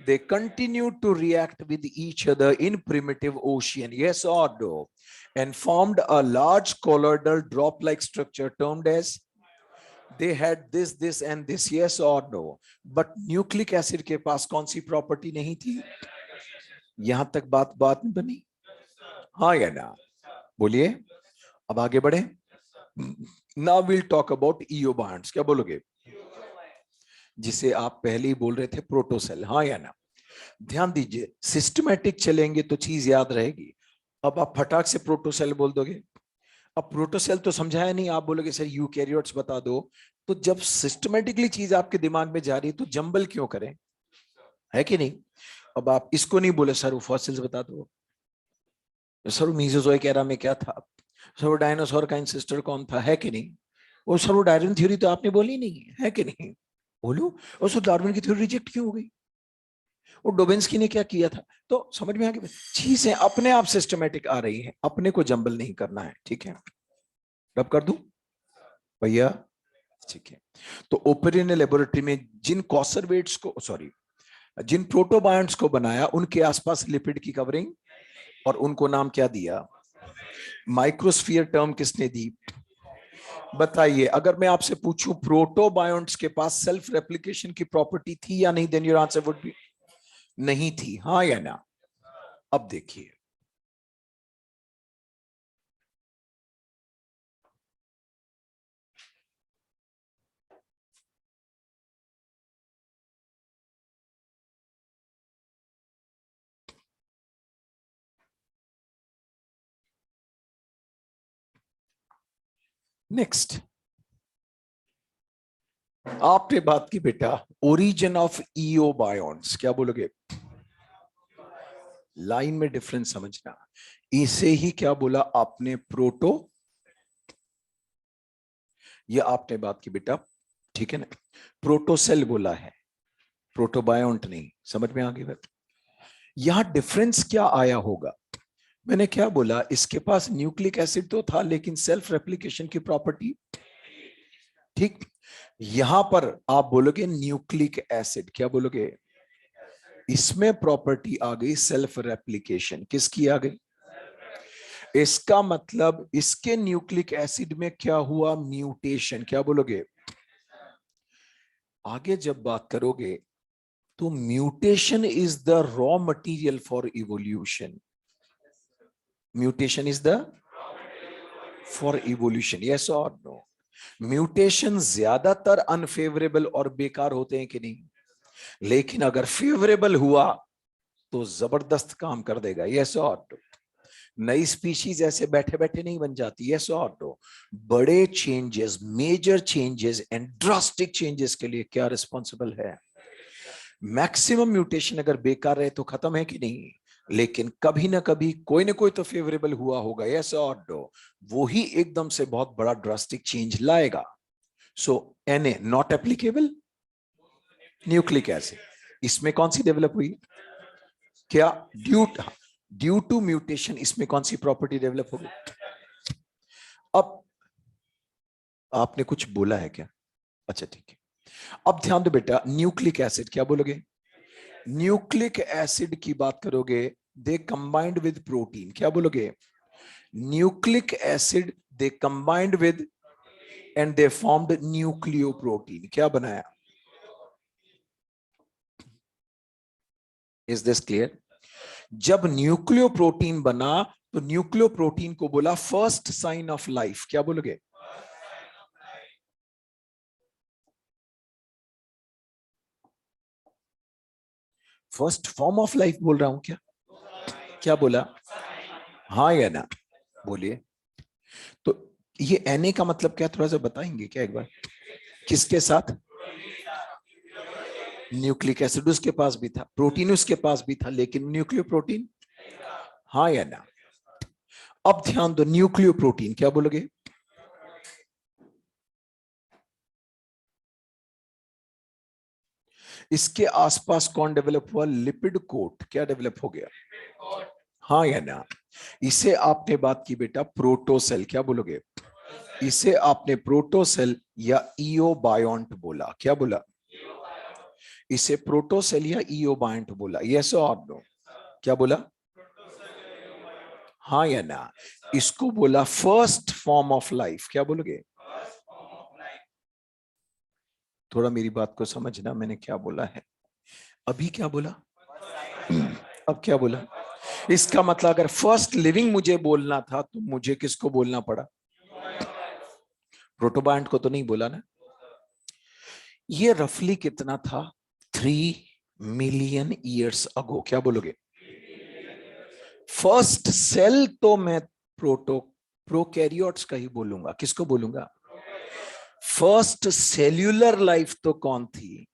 they continue to react with each other in primitive ocean, yes or no, and formed a large colloidal drop like structure termed as, they had this and this, yes or no? But nucleic acid के पास कौन सी property नहीं थी? यहां तक बात में बनी, हाँ या ना? बोलिए। अब आगे बढ़े। Now will talk about eobionts. क्या बोलोगे? जिसे आप पहले ही बोल रहे थे प्रोटोसेल, हाँ या ना? ध्यान दीजिए, सिस्टमैटिक चलेंगे तो चीज याद रहेगी। अब आप फटाक से प्रोटोसेल बोल दोगे। अब प्रोटोसेल तो समझाया नहीं, आप बोलोगे सर यूकैरियोट्स बता दो। तो जब सिस्टमैटिकली चीज आपके दिमाग में जा रही है तो जंबल क्यों करें, है कि नहीं? अब आप इसको नहीं बोले सर वो फॉसिल्स बता दो, सर मीजोजोइक एरा में क्या था, सर वो डायनासोर का इंसिस्टर कौन था, है कि नहीं? वो सर वो डार्विन थ्योरी तो आपने बोली नहीं, है कि नहीं? बोलो। और सर डार्विन की थ्योरी रिजेक्ट क्यों हो गई? वो डोबेंस्की ने क्या किया था? तो समझ में आ गया, चीजें अपने आप सिस्टमेटिक आ रही हैं, अपने को जंबल नहीं करना है, ठीक है? रब कर दूं भैया? ठीक है। तो ओपेरिन ने लेबोरेटरी में जिन कॉन्सर्वेट्स को, सॉरी, जिन प्रोटोबायंट्स को बनाया उनके आसपास लिपिड की कवरिंग, और उनको नाम क्या दिया? माइक्रोस्फीयर टर्म किसने दी? बताइए। अगर मैं आपसे पूछूं प्रोटोबायंट्स के पास सेल्फ रेप्लिकेशन की प्रॉपर्टी थी या नहीं, then your answer would be नहीं थी, हाँ या ना? अब देखिए, नेक्स्ट आपने बात की बेटा ओरिजिन ऑफ इओबायोन्स। क्या बोलोगे? लाइन में डिफरेंस समझना। इसे ही क्या बोला आपने? प्रोटो, ये आपने बात की बेटा, ठीक है ना? प्रोटोसेल बोला है, प्रोटोबायोंट नहीं। समझ में आ गई बात? यहां डिफरेंस क्या आया होगा? मैंने क्या बोला, इसके पास न्यूक्लिक एसिड तो था लेकिन सेल्फ रेप्लिकेशन की प्रॉपर्टी, ठीक? यहां पर आप बोलोगे न्यूक्लिक एसिड, क्या बोलोगे? इसमें प्रॉपर्टी आ गई सेल्फ रेप्लिकेशन, किसकी आ गई? इसका मतलब इसके न्यूक्लिक एसिड में क्या हुआ? म्यूटेशन। क्या बोलोगे? आगे जब बात करोगे तो mutation is the raw material for evolution. Mutation is the for evolution, yes और नो? म्यूटेशन ज्यादातर अनफेवरेबल और बेकार होते हैं कि नहीं? लेकिन अगर फेवरेबल हुआ तो जबरदस्त काम कर देगा, यस और नो? नई स्पीशीज ऐसे बैठे बैठे नहीं बन जाती, यस और नो? बड़े changes, major changes and drastic changes के लिए क्या रिस्पॉन्सिबल है? मैक्सिमम म्यूटेशन अगर बेकार रहे तो खत्म, है कि नहीं? लेकिन कभी ना कभी कोई ना कोई तो फेवरेबल हुआ होगा, यस और नो? वो ही एकदम से बहुत बड़ा ड्रास्टिक चेंज लाएगा। सो Na not applicable, nucleic acid, इसमें कौन सी डेवलप हुई? क्या ड्यू टू म्यूटेशन इसमें कौन सी प्रॉपर्टी डेवलप हो गई? अब आपने कुछ बोला है क्या? अच्छा ठीक है, अब ध्यान दो बेटा, न्यूक्लिक एसिड क्या बोलोगे? न्यूक्लिक एसिड की बात करोगे, दे कंबाइंड विद प्रोटीन, क्या बोलोगे? Nucleic acid they combined with and they formed nucleoprotein, क्या बनाया? Is this clear? जब न्यूक्लियोप्रोटीन बना तो न्यूक्लियोप्रोटीन को बोला फर्स्ट साइन ऑफ लाइफ, क्या बोलोगे? फर्स्ट फॉर्म ऑफ लाइफ बोल रहा हूं क्या? क्या बोला? हाँ या ना? बोलिए। तो ये Na का मतलब क्या, थोड़ा सा बताएंगे क्या एक बार? किसके साथ? न्यूक्लिक एसिड उसके पास भी था, प्रोटीन उसके पास भी था, लेकिन न्यूक्लियो प्रोटीन, हाँ या ना? अब ध्यान दो, न्यूक्लियो प्रोटीन क्या बोलोगे? इसके आसपास कौन डेवलप हुआ? लिपिड कोट, क्या डेवलप हो गया? हाँ या ना? इसे आपने बात की बेटा प्रोटोसेल, क्या बोलोगे? इसे आपने प्रोटोसेल या ईओबायोंट बोला, क्या बोला? इसे प्रोटोसेल या ईओबायोंट बोला, यस और नो? क्या बोला? हाँ या ना? इसको बोला फर्स्ट फॉर्म ऑफ लाइफ, क्या बोलोगे? थोड़ा मेरी बात को समझना, मैंने क्या बोला है अभी, क्या बोला? अब क्या बोला? इसका मतलब अगर फर्स्ट लिविंग मुझे बोलना था तो मुझे किसको बोलना पड़ा? प्रोटोबायंट को तो नहीं बोला ना। ये रफली कितना था? 3 मिलियन ईयर्स अगो, क्या बोलोगे? फर्स्ट सेल तो मैं प्रोकैरियोट्स का ही बोलूंगा, किसको बोलूंगा? फर्स्ट सेल्यूलर लाइफ तो कौन थी?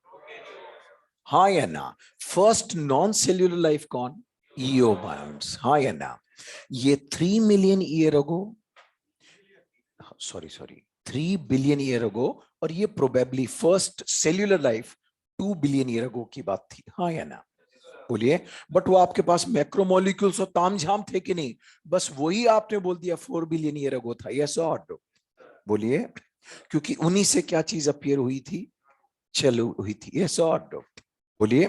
हाँ या ना? फर्स्ट नॉन सेल्यूलर लाइफ कौन? ईओबायोंट्स, हाँ या ना? ये 3 million year ago, sorry 3 billion year ago, और ये probably first cellular life 2 billion year ago की बात थी, हाँ या ना? बोलिए। बट वो आपके पास मैक्रोमोलिक्यूल्स और तामझाम थे कि नहीं? बस वही आपने बोल दिया 4 बिलियन ईयर अगो था, यस और नो? बोलिए। क्योंकि उन्हीं से क्या चीज अपीयर हुई थी? चलो हुई थी, यस और नो? बोलिए।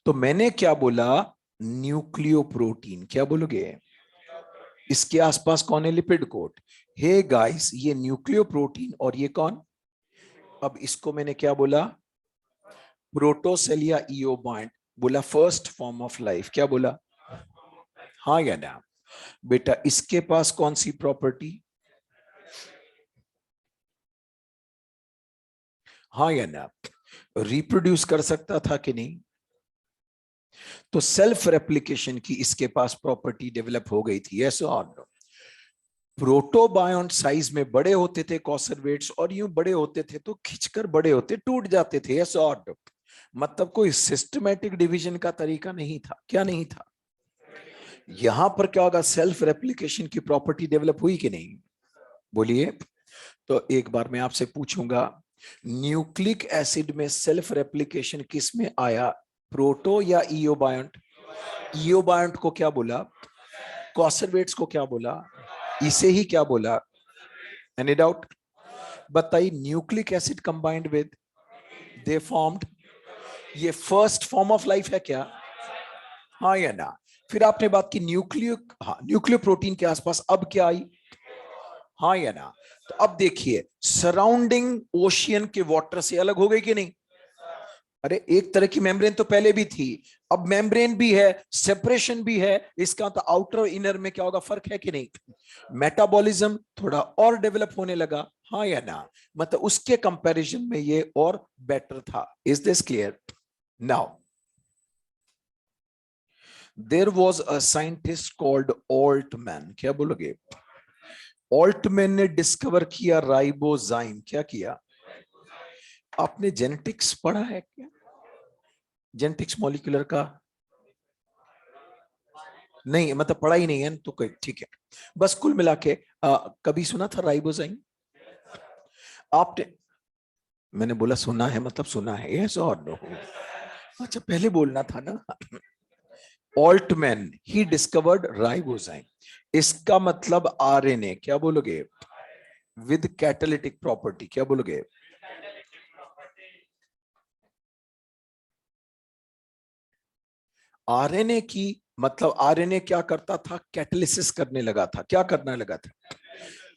तो मैंने क्या बोला? न्यूक्लियोप्रोटीन, क्या बोलोगे? इसके आसपास कौन है? Lipid coat. हे गाइस, ये न्यूक्लियोप्रोटीन और ये कौन? अब इसको मैंने क्या बोला? प्रोटोसेल या ईओबायोंट बोला, फर्स्ट फॉर्म ऑफ लाइफ, क्या बोला? हाँ या ना? बेटा इसके पास कौन सी प्रॉपर्टी? हाँ या ना? रिप्रोड्यूस कर सकता था कि नहीं? तो सेल्फ रेप्लिकेशन की इसके पास प्रॉपर्टी डेवलप हो गई थी, यस और नो? प्रोटोबायोंट साइज में बड़े होते थे कॉन्सर्वेट्स, और यूं बड़े होते थे तो खिंचकर बड़े होते, टूट जाते थे, यस और नो? मतलब कोई सिस्टमैटिक डिवीजन का तरीका नहीं था, क्या नहीं था? यहां पर क्या होगा? सेल्फ रेप्लिकेशन की प्रॉपर्टी डेवलप हुई कि नहीं? बोलिए। तो एक बार मैं आपसे पूछूंगा, न्यूक्लिक एसिड में सेल्फ रेप्लिकेशन किस में आया? प्रोटो या ईओबायोंट? ईओबायोंट को क्या बोला? कॉन्सर्वेट्स को क्या बोला? इसे ही क्या बोला? Any doubt? बताइए। Nucleic acid combined with, they formed, ये फर्स्ट फॉर्म ऑफ लाइफ है क्या? हाँ या ना? फिर आपने बात की न्यूक्लियो, हाँ न्यूक्लियो प्रोटीन के आसपास अब क्या आई? हाँ या ना? तो अब देखिए, सराउंडिंग ओशियन के वाटर से अलग हो गई कि नहीं? अरे एक तरह की मेम्ब्रेन तो पहले भी थी, अब मेम्ब्रेन भी है, सेपरेशन भी है, इसका तो आउटर और इनर में क्या होगा? फर्क है कि नहीं? मेटाबॉलिज्म थोड़ा और डेवलप होने लगा, हाँ या ना? मतलब उसके कंपैरिजन में ये और बेटर था। Is this clear now? There was a scientist called Altman, क्या बोलोगे? ऑल्टमैन ने डिस्कवर किया राइबोजाइम, क्या किया? आपने जेनेटिक्स पढ़ा है क्या? जेनेटिक्स मॉलिक्यूलर का नहीं, मतलब पढ़ा ही नहीं है तो कोई ठीक है। बस कुल मिला के कभी सुना था राइबोजाइम आपने? मैंने बोला सुना है मतलब सुना है, यस और नो? अच्छा पहले बोलना था ना। ऑल्टमैन ही डिस्कवर्ड राइबोजाइम, इसका मतलब आरएनए, क्या बोलोगे? विद कैटालिटिक प्रॉपर्टी, क्या बोलोगे? आरएनए की मतलब आरएनए क्या करता था? कैटालिसिस करने लगा था। क्या करने लगा था?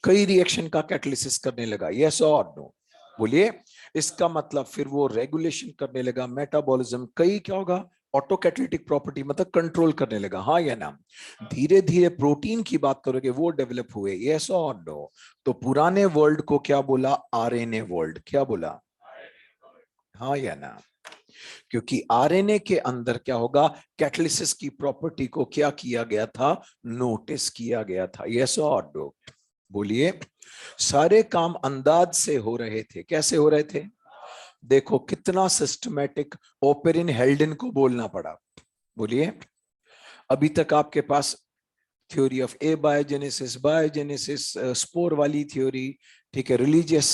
कई रिएक्शन का कैटालिसिस करने लगा, यस और नो? बोलिए। इसका मतलब फिर वो रेगुलेशन करने लगा, मेटाबॉलिज्म, कई क्या होगा? ऑटो कैटालिटिक प्रॉपर्टी, मतलब कंट्रोल करने लगा, हाँ या ना? धीरे धीरे प्रोटीन की बात करोगे वो डेवलप हुए, यस और नो? तो पुराने वर्ल्ड को क्या बोला? आरएनए वर्ल्ड, क्या बोला? हाँ या ना? क्योंकि आरएनए के अंदर क्या होगा? कैटालिसिस की प्रॉपर्टी को क्या किया गया था? नोटिस किया गया था, यस और नो? बोलिए। सारे काम अंदाज से हो रहे थे, कैसे हो रहे थे? देखो कितना सिस्टमैटिक। ओपेरिन हेल्डन को बोलना पड़ा। बोलिए। अभी तक आपके पास theory of abiogenesis spore वाली थ्योरी, ठीक है, रिलीजियस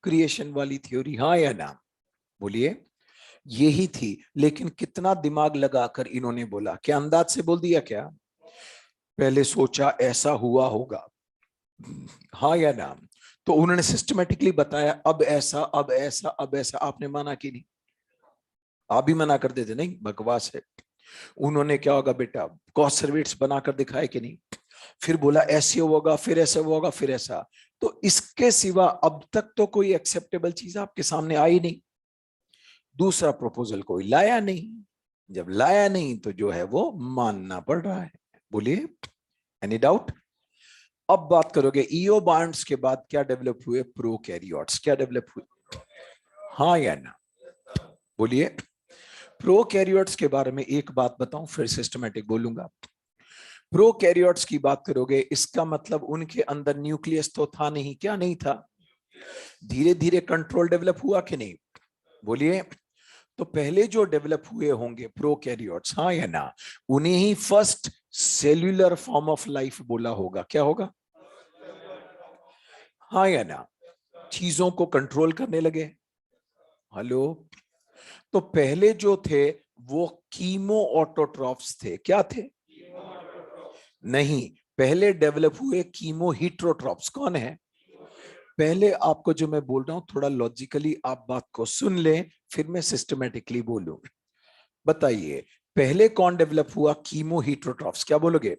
क्रिएशन वाली थ्योरी, हाँ या ना? बोलिए। यही थी, लेकिन कितना दिमाग लगाकर इन्होंने बोला, क्या अंदाज से बोल दिया क्या? पहले सोचा ऐसा हुआ होगा, हाँ या ना? तो उन्होंने सिस्टमेटिकली बताया, अब ऐसा अब ऐसा अब ऐसा, आपने माना कि नहीं? आप भी मना कर देते नहीं, बकवास है। उन्होंने क्या होगा बेटा, कॉस्ट सर्विट्स बनाकर दिखाए कि नहीं? फिर बोला ऐसे होगा, फिर ऐसा होगा, फिर ऐसा। तो इसके सिवा अब तक तो कोई एक्सेप्टेबल चीज आपके सामने आई नहीं। दूसरा प्रपोजल कोई लाया नहीं। जब लाया नहीं तो जो है वो मानना पड़ रहा है। बोलिए। Any doubt? अब बात करोगे ईओ बार्न्स के बाद क्या डेवलप हुए? प्रोकैरियोट्स, क्या डेवलप हुए? हाँ या ना? बोलिए। प्रोकैरियोट्स के बारे में एक बात बताऊं, फिर सिस्टमैटिक बोलूंगा। प्रोकैरियोट्स की बात करोगे, इसका मतलब उनके अंदर न्यूक्लियस तो था नहीं, क्या नहीं था? धीरे धीरे कंट्रोल डेवलप हुआ कि नहीं? बोलिए। तो पहले जो डेवलप हुए होंगे प्रोकैरियोट्स, हाँ या ना? उन्हें ही first cellular form of life बोला होगा, क्या होगा? हाँ या ना? चीजों को कंट्रोल करने लगे। हेलो। तो पहले जो थे वो कीमो ऑटोट्रॉफ्स थे, क्या थे? नहीं, पहले डेवलप हुए कीमो हिट्रोट्रॉप्स, कौन है? पहले आपको जो मैं बोल रहा हूं थोड़ा लॉजिकली आप बात को सुन लें, फिर मैं सिस्टमेटिकली बोलूं। बताइए, पहले कौन डेवलप हुआ? कीमो हिट्रोट्रॉप्स, क्या बोलोगे?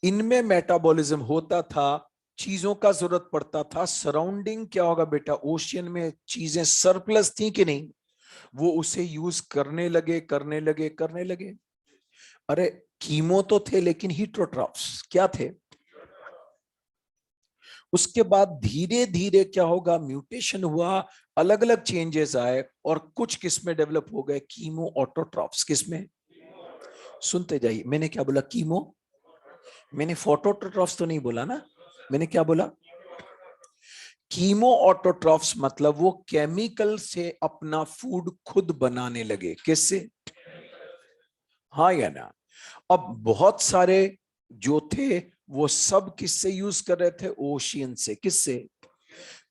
इनमें मेटाबॉलिज्म होता था, चीजों का जरूरत पड़ता था, सराउंडिंग क्या होगा बेटा? ओशियन में चीजें सरप्लस थी कि नहीं? वो उसे यूज करने लगे करने लगे करने लगे। अरे कीमो तो थे लेकिन हिट्रोट्रॉप्स क्या थे? उसके बाद धीरे धीरे क्या होगा? म्यूटेशन हुआ, अलग अलग चेंजेस आए और कुछ किस्में डेवलप हो गए कीमो ऑटोट्रॉप्स। किसमें? सुनते जाइए, मैंने क्या बोला? कीमो। मैंने फोटोट्रॉप्स तो नहीं बोला ना। मैंने क्या बोला? कीमो ऑटोट्रॉफ्स मतलब वो केमिकल से अपना फूड खुद बनाने लगे, किससे? हाँ या ना? अब बहुत सारे जो थे वो सब किससे यूज कर रहे थे? ओशियन से। किससे?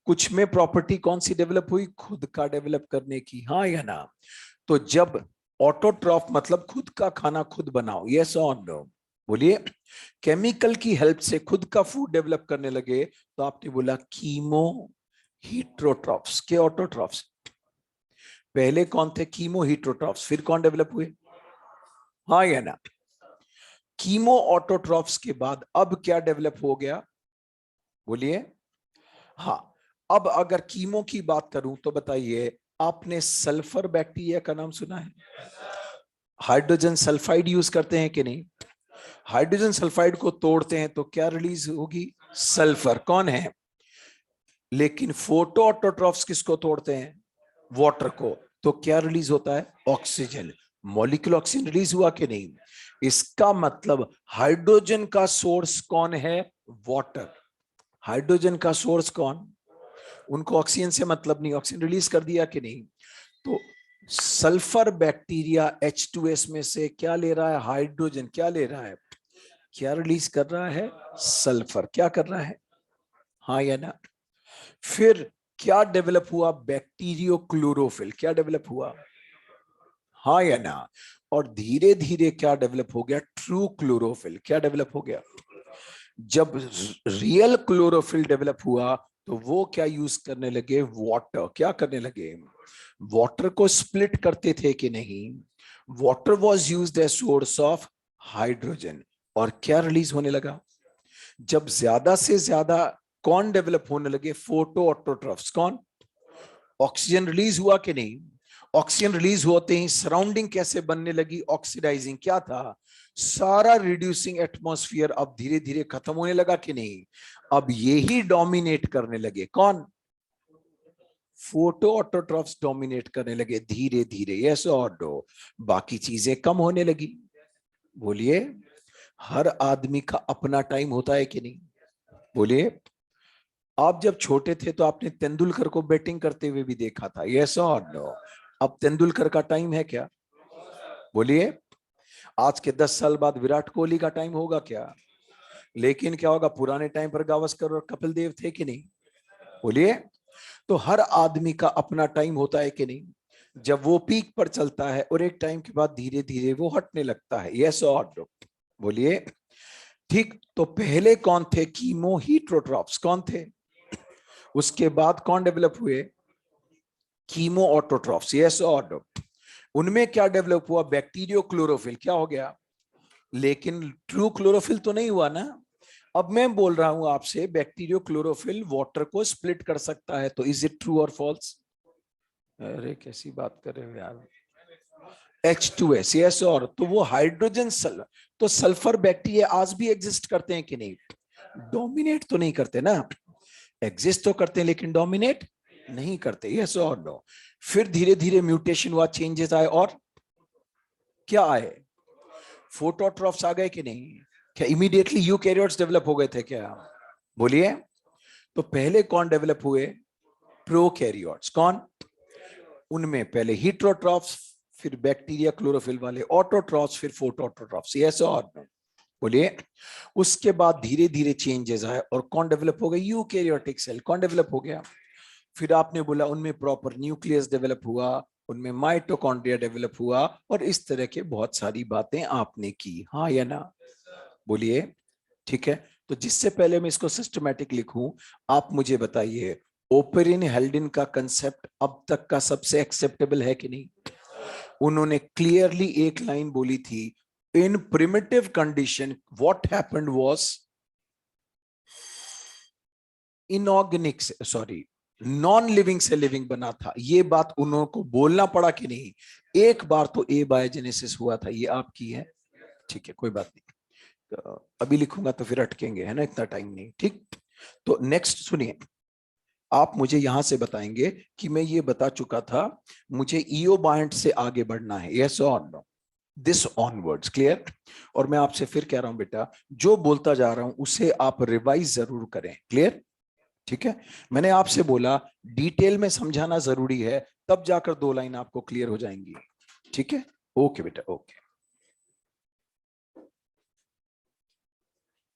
कुछ में प्रॉपर्टी कौन सी डेवलप हुई? खुद का डेवलप करने की, हाँ या ना? तो जब ऑटोट्रॉफ मतलब खुद का खाना खुद बनाओ, यस और नो? बोलिए। केमिकल की हेल्प से खुद का फूड डेवलप करने लगे, तो आपने बोला कीमो हीट्रोट्रॉफ्स के ऑटोट्रॉफ्स। पहले कौन थे? कीमो हीट्रोट्रॉफ्स। फिर कौन डेवलप हुए? हाँ या ना? कीमो ऑटोट्रॉफ्स के बाद अब क्या डेवलप हो गया? बोलिए। हाँ। अब अगर कीमो की बात करूं तो बताइए, आपने सल्फर बैक्टीरिया का नाम सुना है? हाइड्रोजन सल्फाइड यूज करते हैं कि नहीं? हाइड्रोजन सल्फाइड को तोड़ते हैं तो क्या रिलीज होगी? सल्फर। कौन है? लेकिन फोटो ऑटोट्रॉफ्स किसको तोड़ते हैं? वाटर को। तो क्या रिलीज होता है? ऑक्सीजन। मॉलिक्यूल ऑक्सीजन रिलीज हुआ कि नहीं? इसका मतलब हाइड्रोजन का सोर्स कौन है? वाटर। हाइड्रोजन का सोर्स कौन? उनको ऑक्सीजन से मतलब नहीं, ऑक्सीजन रिलीज कर दिया कि नहीं? तो सल्फर बैक्टीरिया H2S में से क्या ले रहा है? हाइड्रोजन। क्या ले रहा है? क्या रिलीज कर रहा है? सल्फर। क्या कर रहा है? हाँ या ना? फिर क्या डेवलप हुआ? Bacterio chlorophyll. क्या डेवलप हुआ? हाँ या ना? और धीरे धीरे क्या डेवलप हो गया? True chlorophyll. क्या डेवलप हो गया? जब रियल क्लोरोफिल डेवलप हुआ तो वो क्या यूज करने लगे? वाटर। क्या करने लगे? वाटर को स्प्लिट करते थे कि नहीं? Water was used as source of hydrogen. और क्या रिलीज होने लगा? जब ज्यादा से ज्यादा कौन डेवलप होने लगे? Photo autotrophs. कौन? ऑक्सीजन रिलीज हुआ कि नहीं? ऑक्सीजन रिलीज होते ही सराउंडिंग कैसे बनने लगी? ऑक्सीडाइजिंग। क्या था? सारा रिड्यूसिंग एटमॉस्फेयर अब धीरे धीरे खत्म होने लगा कि नहीं? अब यही डोमिनेट करने लगे। कौन? फोटो ऑटोट्रॉफ्स डोमिनेट करने लगे धीरे धीरे। यस और नो? बाकी चीजें कम होने लगी। बोलिए, हर आदमी का अपना टाइम होता है कि नहीं? बोलिए, आप जब छोटे थे तो आपने तेंदुलकर को बैटिंग करते हुए भी देखा था। यस और नो? अब तेंदुलकर का टाइम है क्या? बोलिए, आज के 10 साल बाद विराट कोहली का टाइम होगा क्या? लेकिन क्या होगा? पुराने टाइम पर गावस्कर और कपिल देव थे कि नहीं? बोलिए, तो हर आदमी का अपना टाइम होता है कि नहीं? जब वो पीक पर चलता है और एक टाइम के बाद धीरे धीरे वो हटने लगता है। यस और नो? बोलिए, ठीक। तो पहले कौन थे? कीमो हीट्रोट्रॉप्स। कौन थे? उसके बाद कौन डेवलप हुए? Chemo autotrophs. यस और नो? उनमें क्या डेवलप हुआ? Bacterio chlorophyll. क्या हो गया? लेकिन ट्रू क्लोरोफिल तो नहीं हुआ ना। अब मैं बोल रहा हूं आपसे, बैक्टीरियो क्लोरोफिल वाटर को स्प्लिट कर सकता है, तो इज इट ट्रू और फॉल्स? अरे कैसी बात कर रहे हो यार? H2S। यस और? तो वो हाइड्रोजन तो सल्फर बैक्टीरिया आज भी एग्जिस्ट करते हैं कि नहीं? डोमिनेट तो नहीं करते ना। एग्जिस्ट तो करते हैं लेकिन डोमिनेट नहीं करते। यस और नो? फिर धीरे धीरे म्यूटेशन हुआ, चेंजेस आए, और क्या आए? फोटोट्रॉफ्स आ गए कि नहीं? क्या इमीडिएटली यूकैरियोट्स डेवलप हो गए थे क्या? बोलिए, तो पहले कौन डेवलप हुए? प्रोकैरियोट्स। कौन? उनमें पहले हीट्रोट्रॉफ्स, फिर बैक्टीरिया क्लोरोफिल वाले, ऑटोट्रॉफ्स, फिर फोटोट्रॉफ्स। यस और नो? बोलिए, उसके बाद धीरे धीरे चेंजेस आए और कौन डेवलप हो गए? Eukaryotic cell. कौन डेवलप हो गया? फिर आपने बोला उनमें प्रॉपर न्यूक्लियस डेवलप हुआ, उनमें माइटोकॉन्ड्रिया डेवलप हुआ, और इस तरह के बहुत सारी बातें आपने की। हाँ या ना? बोलिए, ठीक है। तो जिससे पहले मैं इसको सिस्टमैटिक लिखूं, आप मुझे बताइए, ओपेरिन हेल्डिन का कंसेप्ट अब तक का सबसे एक्सेप्टेबल है कि नहीं? उन्होंने क्लियरली एक लाइन बोली थी, in primitive condition what happened was inorganic, sorry, non living से लिविंग बना था। ये बात उन्होंने को बोलना पड़ा कि नहीं? एक बार तो एबायोजेनेसिस हुआ था। ये आपकी है, ठीक है, कोई बात नहीं। अभी लिखूंगा तो फिर अटकेंगे, है ना? इतना टाइम नहीं, ठीक। तो नेक्स्ट सुनिए, आप मुझे यहां से बताएंगे कि मैं ये बता चुका था, मुझे ईओ बाइंड से आगे बढ़ना है। यस और नो? This onwards. क्लियर? और मैं आपसे फिर कह रहा हूं बेटा, जो बोलता जा रहा हूं उसे आप रिवाइज जरूर करें। क्लियर? ठीक है। मैंने आपसे बोला डिटेल में समझाना जरूरी है, तब जाकर 2 लाइन आपको क्लियर हो जाएंगी। ठीक है? ओके बेटा, ओके।